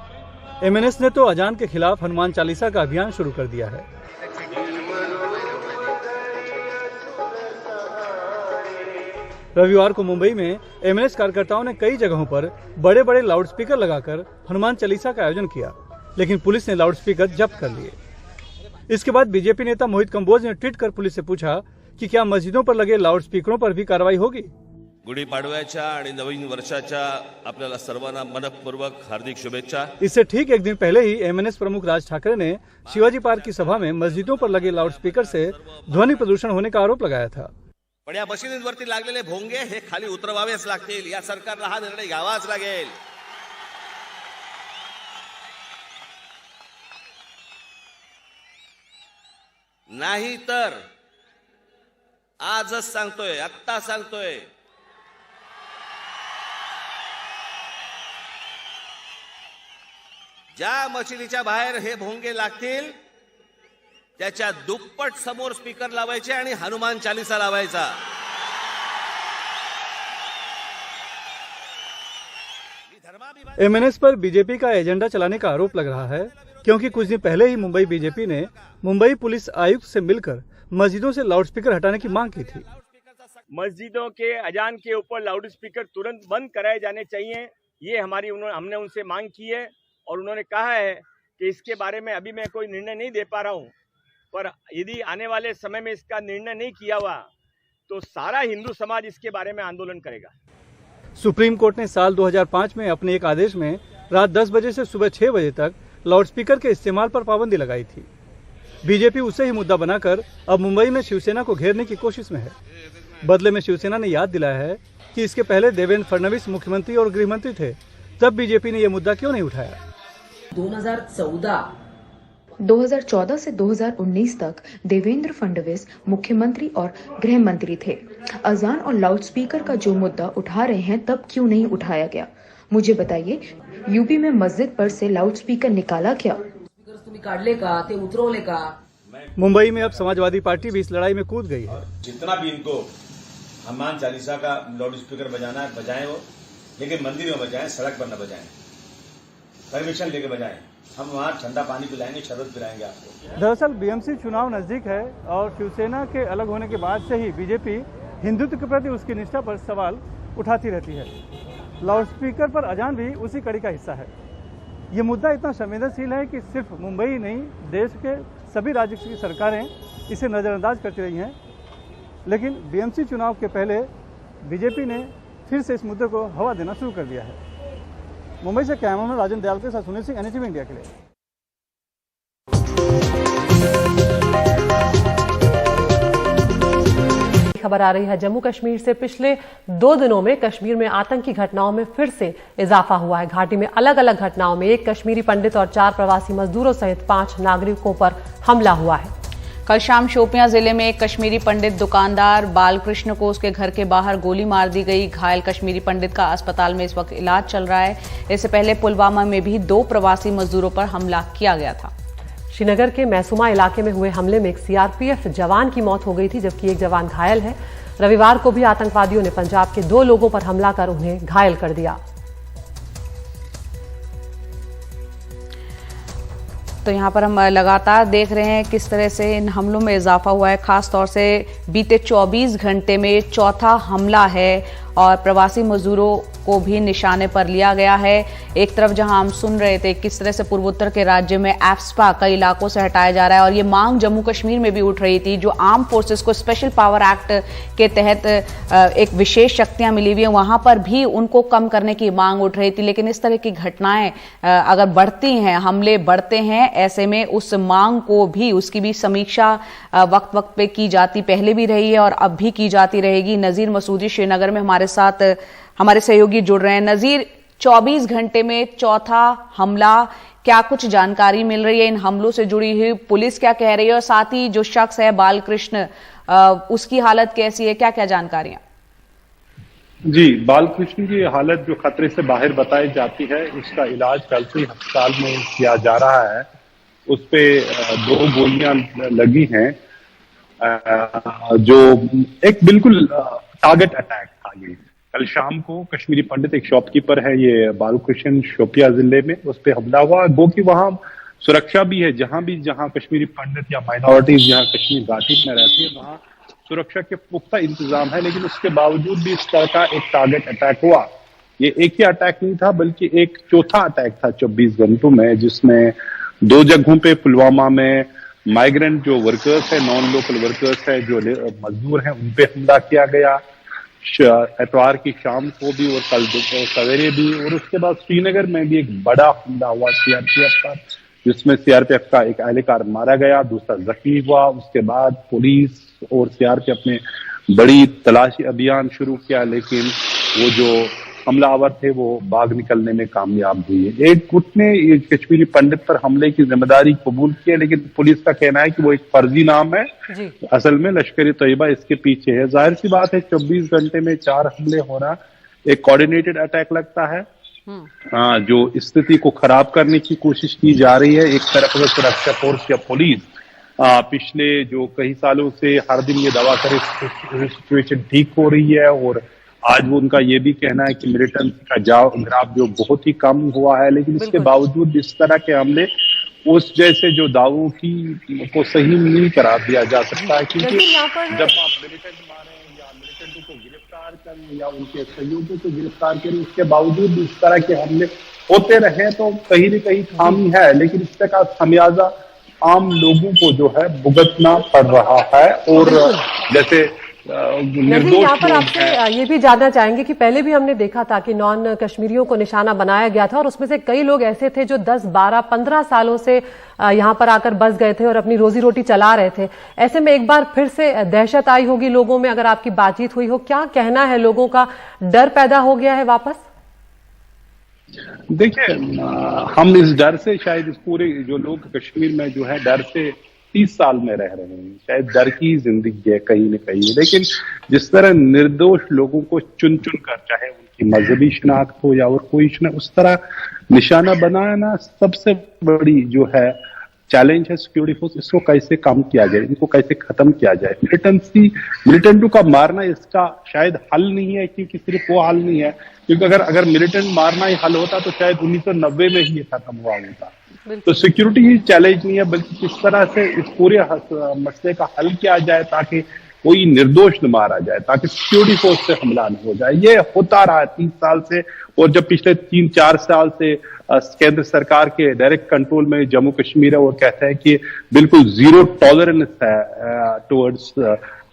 एमएनएस ने तो अजान के खिलाफ हनुमान चालीसा का अभियान शुरू कर दिया है। रविवार को मुंबई में एमएनएस कार्यकर्ताओं ने कई जगहों पर बड़े बड़े लाउडस्पीकर लगाकर हनुमान चालीसा का आयोजन किया, लेकिन पुलिस ने लाउडस्पीकर जब्त कर लिए। इसके बाद बीजेपी नेता मोहित कंबोज ने ट्वीट कर पुलिस से पूछा कि क्या मस्जिदों पर लगे लाउडस्पीकरों पर भी कार्रवाई होगी।
गुढीपाडव्याच्या आणि नवीन वर्षाच्या आपल्याला सर्वांना मनपूर्वक हार्दिक शुभेच्छा।
इससे ठीक एक दिन पहले ही एमएनएस प्रमुख राज ठाकरे ने शिवाजी पार्क की सभा में मस्जिदों पर लगे लाउडस्पीकर से ध्वनि प्रदूषण होने का आरोप लगाया था।
पण या मशिदींवरती लागलेले भोंगे हे खाली उतरवावेच लागतील। या सरकारला हा निर्णय घ्यावाच लागेल। नाही तर आजच सांगतोय, आत्ता सांगतोय, ज्या मशिदीच्या बाहेर हे भोंगे लागतील त्याच्या दुप्पट समोर स्पीकर लावायचे आणि हनुमान चालीसा लावायचा।
एमएनएस पर बीजेपी का एजेंडा चलाने का आरोप लग रहा है, क्योंकि कुछ दिन पहले ही मुंबई बीजेपी ने मुंबई पुलिस आयुक्त से मिलकर मस्जिदों से लाउडस्पीकर हटाने की मांग की थी।
मस्जिदों के अजान के ऊपर लाउडस्पीकर तुरंत बंद कराए जाने चाहिए, ये हमने उनसे मांग की है और उन्होंने कहा है कि इसके बारे में अभी मैं कोई निर्णय नहीं दे पा रहा हूं, पर यदि आने वाले समय में इसका निर्णय नहीं किया हुआ तो सारा हिंदू समाज इसके बारे में आंदोलन करेगा।
सुप्रीम कोर्ट ने साल 2005 में अपने एक आदेश में रात 10 बजे से सुबह 6 बजे तक लाउडस्पीकर के इस्तेमाल पर पाबंदी लगाई थी। बीजेपी उसे ही मुद्दा बनाकर अब मुंबई में शिवसेना को घेरने की कोशिश में है। बदले में शिवसेना ने याद दिलाया है कि इसके पहले देवेंद्र फडणवीस मुख्यमंत्री और गृह मंत्री थे, तब बीजेपी ने यह मुद्दा क्यों नहीं उठाया।
2014 से 2019 तक देवेंद्र फडणवीस मुख्यमंत्री और गृह मंत्री थे। अजान और लाउडस्पीकर का जो मुद्दा उठा रहे हैं तब क्यों नहीं उठाया गया, मुझे बताइए। यूपी में मस्जिद पर से लाउडस्पीकर निकाला क्या?
मुंबई में अब समाजवादी पार्टी भी इस लड़ाई में कूद गई है।
जितना भी इनको हनुमान चालीसा का लाउडस्पीकर बजाना है बजाएं वो, लेकिन मंदिर में बजाएं, सड़क पर न बजाएं, परमिशन लेके बजाएं। हम वहाँ ठंडा पानी पिलाएंगे, शरबत पिलाएंगे आपको।
दरअसल बीएमसी चुनाव नजदीक है और शिवसेना के अलग होने के बाद से ही बीजेपी हिंदुत्व के प्रति उसकी निष्ठा पर सवाल उठाती रहती है। लाउडस्पीकर पर अजान भी उसी कड़ी का हिस्सा है। ये मुद्दा इतना संवेदनशील है कि सिर्फ मुंबई ही नहीं, देश के सभी राज्य की सरकारें इसे नज़रअंदाज करती रही हैं। लेकिन बीएमसी चुनाव के पहले बीजेपी ने फिर से इस मुद्दे को हवा देना शुरू कर दिया है। मुंबई से कैमरामैन राजन दयाल के साथ सुनील सिंह, एनडीटीवी इंडिया के लिए।
खबर आ रही है जम्मू कश्मीर से। पिछले 2 दिनों में कश्मीर में आतंकी घटनाओं में फिर से इजाफा हुआ है। घाटी में अलग अलग घटनाओं में एक कश्मीरी पंडित और 4 प्रवासी मजदूरों सहित 5 नागरिकों पर हमला हुआ है।
कल शाम शोपियां जिले में एक कश्मीरी पंडित दुकानदार बालकृष्ण को उसके घर के बाहर गोली मार दी गई। घायल कश्मीरी पंडित का अस्पताल में इस वक्त इलाज चल रहा है। इससे पहले पुलवामा में भी 2 प्रवासी मजदूरों पर हमला किया गया था।
श्रीनगर के मैसूमा इलाके में हुए हमले में एक सीआरपीएफ जवान की मौत हो गई थी, जबकि एक जवान घायल है। रविवार को भी आतंकवादियों ने पंजाब के 2 लोगों पर हमला कर उन्हें घायल कर दिया।
तो यहाँ पर हम लगातार देख रहे हैं किस तरह से इन हमलों में इजाफा हुआ है। खास तौर से बीते 24 घंटे में चौथा हमला है और प्रवासी मजदूरों को भी निशाने पर लिया गया है। एक तरफ जहां हम सुन रहे थे किस तरह से पूर्वोत्तर के राज्य में एफ्स्पा कई इलाकों से हटाया जा रहा है और ये मांग जम्मू कश्मीर में भी उठ रही थी। जो आर्म फोर्सेस को स्पेशल पावर एक्ट के तहत एक विशेष शक्तियां मिली हुई है, वहां पर भी उनको कम करने की मांग उठ रही थी। लेकिन इस तरह की घटनाएं अगर बढ़ती हैं, हमले बढ़ते हैं, ऐसे में उस मांग को भी, उसकी भी समीक्षा वक्त वक्त पे की जाती पहले भी रही है और अब भी की जाती रहेगी। नजीर मसूदी श्रीनगर में हमारे साथ हमारे सहयोगी जुड़ रहे हैं। नजीर, 24 घंटे में चौथा हमला, क्या कुछ जानकारी मिल रही है इन हमलों से जुड़ी हुई? पुलिस क्या कह रही है और साथ ही जो शख्स है बालकृष्ण, उसकी हालत कैसी है, क्या क्या जानकारियां?
जी, बालकृष्ण की हालत जो खतरे से बाहर बताई जाती है, उसका इलाज कल से अस्पताल में किया जा रहा है। उस पे 2 गोलियां लगी हैं, जो एक बिल्कुल टारगेट अटैक था। ये कल शाम को कश्मीरी पंडित, एक शॉपकीपर है ये बालकृष्ण, शोपिया जिले में, उस पे हमला हुआ। वो कि वहां सुरक्षा भी है, जहां कश्मीरी पंडित या माइनॉरिटीज जहां कश्मीर घाटी में रहती है वहां सुरक्षा के पुख्ता इंतजाम है। लेकिन उसके बावजूद भी इस तरह का एक टारगेट अटैक हुआ। ये एक ही अटैक नहीं था बल्कि एक चौथा अटैक था 24 घंटों में, जिसमें 2 जगहों पे पुलवामा में माइग्रेंट जो वर्कर्स है, नॉन लोकल वर्कर्स है, जो मजदूर हैं, उन पे हमला किया गया एतवार की शाम को भी और कल सवेरे भी। और उसके बाद श्रीनगर में भी एक बड़ा हमला हुआ सीआरपीएफ का, जिसमें सीआरपीएफ का एक एहलकार मारा गया, दूसरा जख्मी हुआ। उसके बाद पुलिस और सीआरपीएफ ने बड़ी तलाशी अभियान शुरू किया, लेकिन वो जो हमलावर थे वो भाग निकलने में कामयाब हुए। एक गुट ने कश्मीरी पंडित पर हमले की जिम्मेदारी कबूल की है, लेकिन पुलिस का कहना है कि वो एक फर्जी नाम है, असल में लश्कर तैयबा इसके पीछे है। जाहिर सी बात है, 24 घंटे में 4 हमले होना एक कोऑर्डिनेटेड अटैक लगता है। जो स्थिति को खराब करने की कोशिश की जा रही है। एक तरफ सुरक्षा फोर्स या पुलिस पिछले जो कई सालों से हर दिन ये दावा करे सिचुएशन ठीक हो रही है, और आज वो उनका ये भी कहना है कि मिलिटेंसी का ग्राफ जो बहुत ही कम हुआ है। लेकिन इसके बावजूद इस तरह के हमले उस जैसे जो दावों की को सही नहीं करार दिया जा सकता है, क्योंकि जब आप मिलिटेंट मारे या मिलिटेंटों को गिरफ्तार करें या उनके सहयोगियों को गिरफ्तार करें, उसके बावजूद इस तरह के हमले होते रहे तो कहीं न कहीं खामी है। लेकिन इस तरह का खमियाजा आम लोगों को जो है भुगतना पड़ रहा है। और जैसे
यहाँ पर आपसे ये भी जानना चाहेंगे कि पहले भी हमने देखा था कि नॉन कश्मीरियों को निशाना बनाया गया था और उसमें से कई लोग ऐसे थे जो 10, 12, 15 सालों से यहाँ पर आकर बस गए थे और अपनी रोजी रोटी चला रहे थे। ऐसे में एक बार फिर से दहशत आई होगी लोगों में, अगर आपकी बातचीत हुई हो, क्या कहना है? लोगों का डर पैदा हो गया है वापस?
देखिए, हम इस डर से शायद इस पूरे जो लोग कश्मीर में जो है डर से 30 साल में रह रहे हैं, शायद डर की जिंदगी है कहीं न कहीं। लेकिन जिस तरह निर्दोष लोगों को चुन चुन कर, चाहे उनकी मजहबी शनाख्त हो या और कोई शनाख्त, उस तरह निशाना बनाना सबसे बड़ी जो है चैलेंज है सिक्योरिटी फोर्स। इसको कैसे कम किया जाए, इनको कैसे खत्म किया जाए। मिलिटेंटों का मारना इसका शायद हल नहीं है, क्योंकि सिर्फ वो हल नहीं है, क्योंकि अगर मिलिटेंट मारना ही हल होता तो शायद 1990 में ही ये खत्म हुआ होता। तो सिक्योरिटी ही चैलेंज नहीं है, बल्कि किस तरह से इस पूरे मसले का हल किया जाए ताकि कोई निर्दोष न मारा जाए, ताकि सिक्योरिटी फोर्स से हमला न हो जाए। ये होता रहा है 30 साल से, और जब पिछले 3-4 साल से केंद्र सरकार के डायरेक्ट कंट्रोल में जम्मू कश्मीर है, वो कहते हैं कि बिल्कुल 0 टॉलरेंस है टुवर्ड्स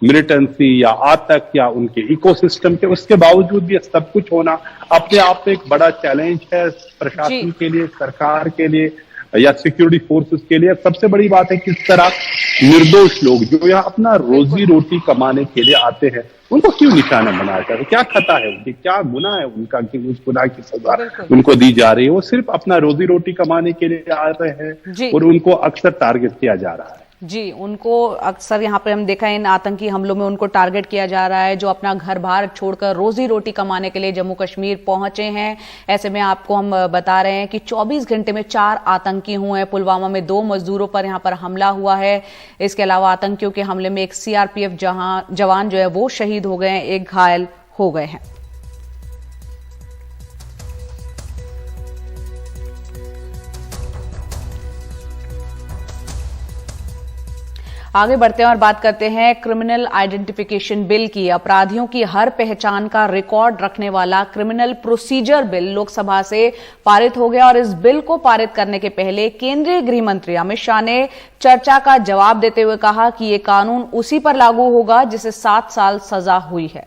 मिलिटेंसी या आतंक या उनके इकोसिस्टम के। उसके बावजूद भी सब कुछ होना अपने आप में एक बड़ा चैलेंज है प्रशासन के लिए, सरकार के लिए या सिक्योरिटी फोर्सेस के लिए। सबसे बड़ी बात है कि इस तरह निर्दोष लोग जो यहाँ अपना रोजी रोटी कमाने के लिए आते हैं, उनको क्यों निशाना बनाया जाता है? क्या खता है उनकी, क्या गुनाह है उनका कि उस गुनाह की सजा उनको दी जा रही है? वो सिर्फ अपना रोजी रोटी कमाने के लिए आ रहे हैं और उनको अक्सर टारगेट किया जा रहा है।
जी, उनको अक्सर यहाँ पर हम देखा इन आतंकी हमलों में उनको टारगेट किया जा रहा है, जो अपना घर बार छोड़कर रोजी रोटी कमाने के लिए जम्मू कश्मीर पहुंचे हैं। ऐसे में आपको हम बता रहे हैं कि 24 घंटे में 4 आतंकी हुए हैं। पुलवामा में 2 मजदूरों पर यहाँ पर हमला हुआ है। इसके अलावा आतंकियों के हमले में एक सीआरपीएफ जवान जो है वो शहीद हो गए हैं, एक घायल हो गए हैं। आगे बढ़ते हैं और बात करते हैं क्रिमिनल आइडेंटिफिकेशन बिल की। अपराधियों की हर पहचान का रिकॉर्ड रखने वाला क्रिमिनल प्रोसीजर बिल लोकसभा से पारित हो गया और इस बिल को पारित करने के पहले केंद्रीय गृह मंत्री अमित शाह ने चर्चा का जवाब देते हुए कहा कि यह कानून उसी पर लागू होगा जिसे 7 साल सजा हुई है।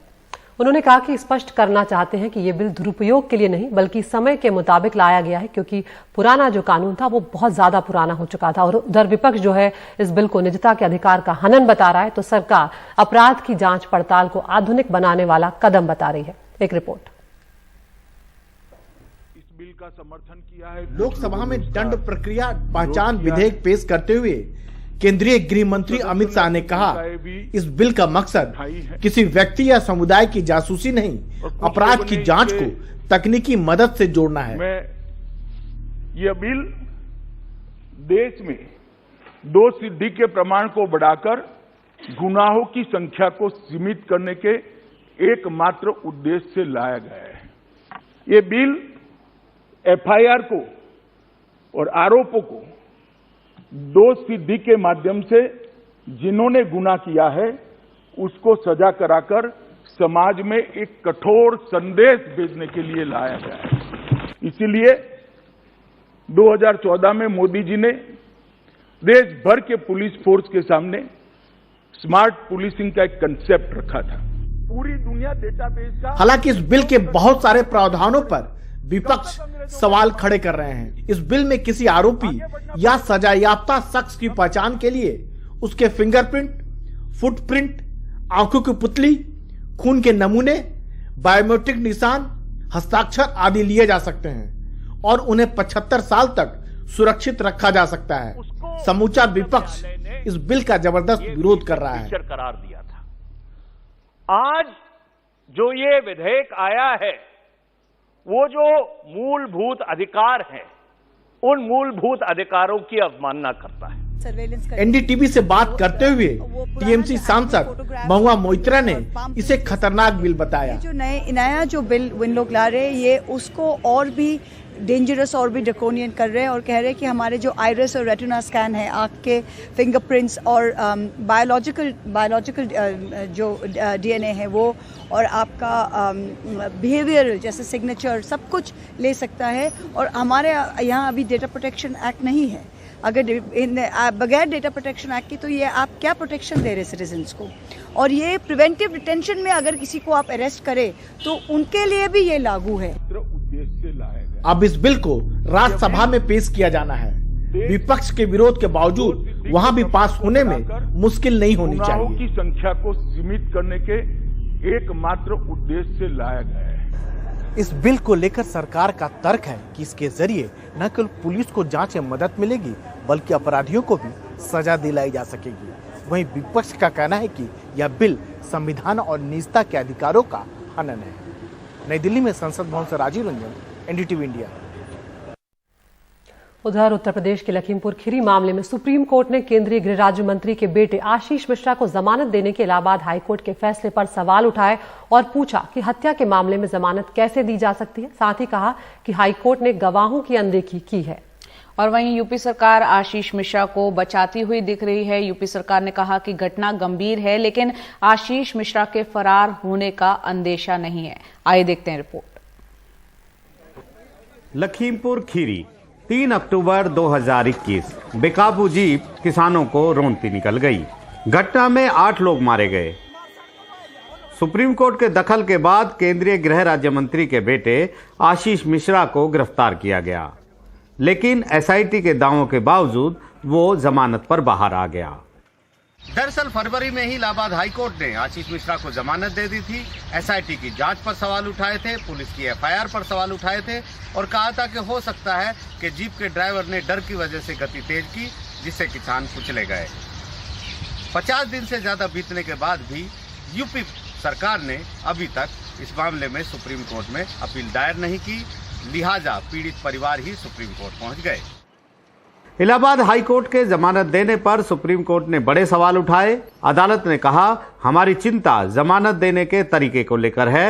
उन्होंने कहा कि स्पष्ट करना चाहते हैं कि ये बिल दुरुपयोग के लिए नहीं बल्कि समय के मुताबिक लाया गया है, क्योंकि पुराना जो कानून था वो बहुत ज्यादा पुराना हो चुका था। और उधर विपक्ष जो है इस बिल को निजता के अधिकार का हनन बता रहा है, तो सरकार अपराध की जांच पड़ताल को आधुनिक बनाने वाला कदम बता रही है। एक रिपोर्ट।
इस बिल का समर्थन किया है लोकसभा में दंड प्रक्रिया पहचान विधेयक पेश करते हुए केंद्रीय गृह मंत्री अमित शाह ने कहा, इस बिल का मकसद किसी व्यक्ति या समुदाय की जासूसी नहीं, अपराध की जांच को तकनीकी मदद से जोड़ना है।
यह बिल देश में दोष सिद्धि के प्रमाण को बढ़ाकर गुनाहों की संख्या को सीमित करने के एकमात्र उद्देश्य से लाया गया है। ये बिल एफआईआर को और आरोपों को दोष सिद्धि के माध्यम से जिन्होंने गुनाह किया है उसको सजा कराकर समाज में एक कठोर संदेश भेजने के लिए लाया गया है। इसीलिए 2014 में मोदी जी ने देश भर के पुलिस फोर्स के सामने स्मार्ट पुलिसिंग का एक कंसेप्ट रखा था। पूरी दुनिया डेटाबेस का।
हालांकि इस बिल के बहुत सारे प्रावधानों पर विपक्ष सवाल खड़े कर रहे हैं। इस बिल में किसी आरोपी या सजायाफ्ता शख्स की पहचान के लिए उसके फिंगरप्रिंट, फुटप्रिंट, आंखों की पुतली, खून के नमूने, बायोमेट्रिक निशान, हस्ताक्षर आदि लिए जा सकते हैं और उन्हें 75 साल तक सुरक्षित रखा जा सकता है। समूचा विपक्ष इस बिल का जबरदस्त विरोध कर रहा है।
करार दिया था। आज जो ये विधेयक आया है वो जो मूलभूत अधिकार हैं उन मूलभूत अधिकारों की अवमानना करता है।
एनडीटीवी से बात करते हुए टीएमसी सांसद महुआ मोइत्रा ने इसे खतरनाक बिल बताया।
जो नया जो बिल इन लोग ला रहे हैं ये उसको और भी डेंजरस और भी ड्रैकोनियन कर रहे हैं और कह रहे हैं कि हमारे जो आइरिस और रेटिना स्कैन है, आँख के फिंगरप्रिंट्स और बायोलॉजिकल जो डीएनए है वो और आपका बिहेवियर जैसे सिग्नेचर सब कुछ ले सकता है। और हमारे यहाँ अभी डेटा प्रोटेक्शन एक्ट नहीं है। अगर बगैर डेटा प्रोटेक्शन एक्ट की तो ये आप क्या प्रोटेक्शन दे रहे सिटीजन्स को। और ये प्रिवेंटिव डिटेंशन में अगर किसी को आप अरेस्ट करें तो उनके लिए भी ये लागू है।
अब इस बिल को राज्यसभा में पेश किया जाना है। विपक्ष के विरोध के बावजूद वहां भी पास होने में मुश्किल नहीं होनी चाहिए।
की संख्या को सीमित करने के एकमात्र उद्देश्य से लाया गया है।
इस बिल को लेकर सरकार का तर्क है कि इसके जरिए न केवल पुलिस को जांच में मदद मिलेगी बल्कि अपराधियों को भी सजा दिलाई जा सकेगी। वहीं विपक्ष का कहना है कि यह बिल संविधान और निजता के अधिकारों का हनन है। नई दिल्ली में संसद भवन से राजीव रंजन, एनडीटीवी इंडिया।
उधर उत्तर प्रदेश के लखीमपुर खीरी मामले में सुप्रीम कोर्ट ने केंद्रीय गृह राज्य मंत्री के बेटे आशीष मिश्रा को जमानत देने के इलाहाबाद हाईकोर्ट के फैसले पर सवाल उठाए और पूछा कि हत्या के मामले में जमानत कैसे दी जा सकती है। साथ ही कहा कि हाईकोर्ट ने गवाहों की अनदेखी की है।
और वहीं यूपी सरकार आशीष मिश्रा को बचाती हुई दिख रही है। यूपी सरकार ने कहा कि घटना गंभीर है लेकिन आशीष मिश्रा के फरार होने का अंदेशा नहीं है। आइए देखते हैं रिपोर्ट।
लखीमपुर खीरी 3 अक्टूबर 2021 बेकाबू जीप किसानों को रौंदती निकल गई। घटना में 8 लोग मारे गए। सुप्रीम कोर्ट के दखल के बाद केंद्रीय गृह राज्य मंत्री के बेटे आशीष मिश्रा को गिरफ्तार किया गया, लेकिन एसआईटी के दावों के बावजूद वो जमानत पर बाहर आ गया। दरअसल फरवरी में ही इलाहाबाद हाईकोर्ट ने आशीष मिश्रा को जमानत दे दी थी। एसआईटी की जांच पर सवाल उठाए थे, पुलिस की एफआईआर पर सवाल उठाए थे और कहा था कि हो सकता है कि जीप के ड्राइवर ने डर की वजह से गति तेज की, जिससे किसान कुचले गए। 50 दिन से ज्यादा बीतने के बाद भी यूपी सरकार ने अभी तक इस मामले में सुप्रीम कोर्ट में अपील दायर नहीं की, लिहाजा पीड़ित परिवार ही सुप्रीम कोर्ट पहुंच गए। इलाहाबाद हाईकोर्ट के जमानत देने पर सुप्रीम कोर्ट ने बड़े सवाल उठाए। अदालत ने कहा, हमारी चिंता जमानत देने के तरीके को लेकर है।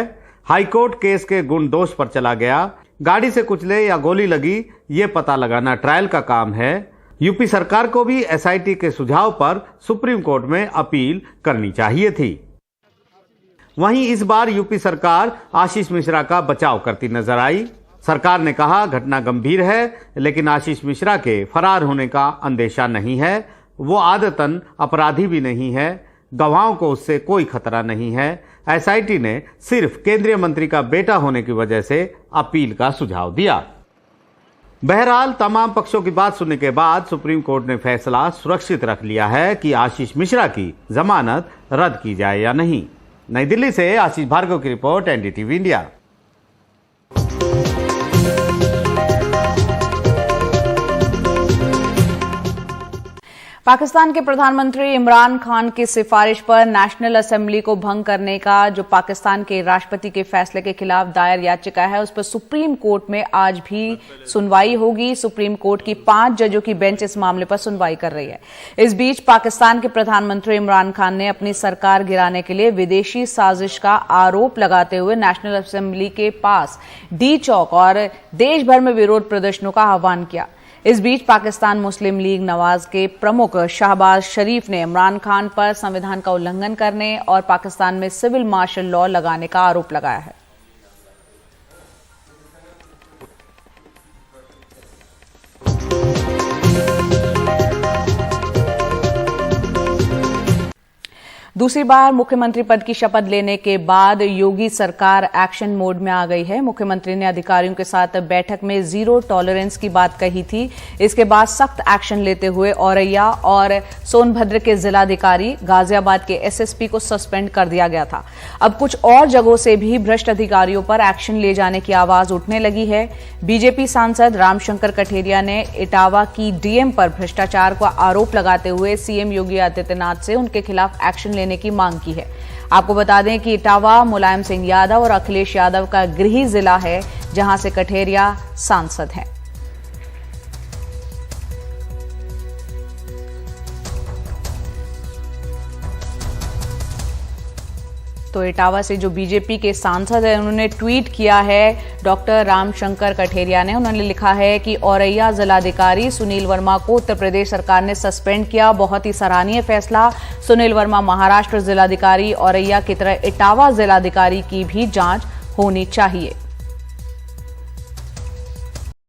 हाईकोर्ट केस के गुण दोष पर चला गया। गाड़ी से कुचले या गोली लगी, ये पता लगाना ट्रायल का काम है। यूपी सरकार को भी एसआईटी के सुझाव पर सुप्रीम कोर्ट में अपील करनी चाहिए थी। वहीं इस बार यूपी सरकार आशीष मिश्रा का बचाव करती नजर आई। सरकार ने कहा घटना गंभीर है, लेकिन आशीष मिश्रा के फरार होने का अंदेशा नहीं है। वो आदतन अपराधी भी नहीं है, गवाहों को उससे कोई खतरा नहीं है। एसआईटी ने सिर्फ केंद्रीय मंत्री का बेटा होने की वजह से अपील का सुझाव दिया। बहरहाल तमाम पक्षों की बात सुनने के बाद सुप्रीम कोर्ट ने फैसला सुरक्षित रख लिया है कि आशीष मिश्रा की जमानत रद्द की जाए या नहीं। नई दिल्ली से आशीष भार्गव की रिपोर्ट, एनडीटीवी इंडिया।
पाकिस्तान के प्रधानमंत्री इमरान खान की सिफारिश पर नेशनल असेंबली को भंग करने का जो पाकिस्तान के राष्ट्रपति के फैसले के खिलाफ दायर याचिका है, उस पर सुप्रीम कोर्ट में आज भी सुनवाई होगी। सुप्रीम कोर्ट की 5 जजों की बेंच इस मामले पर सुनवाई कर रही है। इस बीच पाकिस्तान के प्रधानमंत्री इमरान खान ने अपनी सरकार गिराने के लिए विदेशी साजिश का आरोप लगाते हुए नेशनल असेंबली के पास डी चौक और देश भर में विरोध प्रदर्शनों का आह्वान किया। इस बीच पाकिस्तान मुस्लिम लीग नवाज के प्रमुख शहबाज शरीफ ने इमरान खान पर संविधान का उल्लंघन करने और पाकिस्तान में सिविल मार्शल लॉ लगाने का आरोप लगाया है। दूसरी बार मुख्यमंत्री पद की शपथ लेने के बाद योगी सरकार एक्शन मोड में आ गई है। मुख्यमंत्री ने अधिकारियों के साथ बैठक में जीरो टॉलरेंस की बात कही थी। इसके बाद सख्त एक्शन लेते हुए औरैया और सोनभद्र के जिलाधिकारी, गाजियाबाद के एसएसपी को सस्पेंड कर दिया गया था। अब कुछ और जगहों से भी भ्रष्ट अधिकारियों पर एक्शन ले जाने की आवाज उठने लगी है। बीजेपी सांसद रामशंकर कठेरिया ने इटावा की डीएम पर भ्रष्टाचार का आरोप लगाते हुए सीएम योगी आदित्यनाथ से उनके खिलाफ एक्शन लेने की मांग की है। आपको बता दें कि इटावा मुलायम सिंह यादव और अखिलेश यादव का गृह जिला है, जहां से कठेरिया सांसद हैं। तो इटावा से जो बीजेपी के सांसद हैं, उन्होंने ट्वीट किया है डॉक्टर रामशंकर कठेरिया ने। उन्होंने लिखा है कि औरैया जिलाधिकारी सुनील वर्मा को उत्तर प्रदेश सरकार ने सस्पेंड किया, बहुत ही सराहनीय फैसला। सुनील वर्मा महाराष्ट्र जिलाधिकारी औरैया की तरह इटावा जिलाधिकारी की भी जांच होनी चाहिए।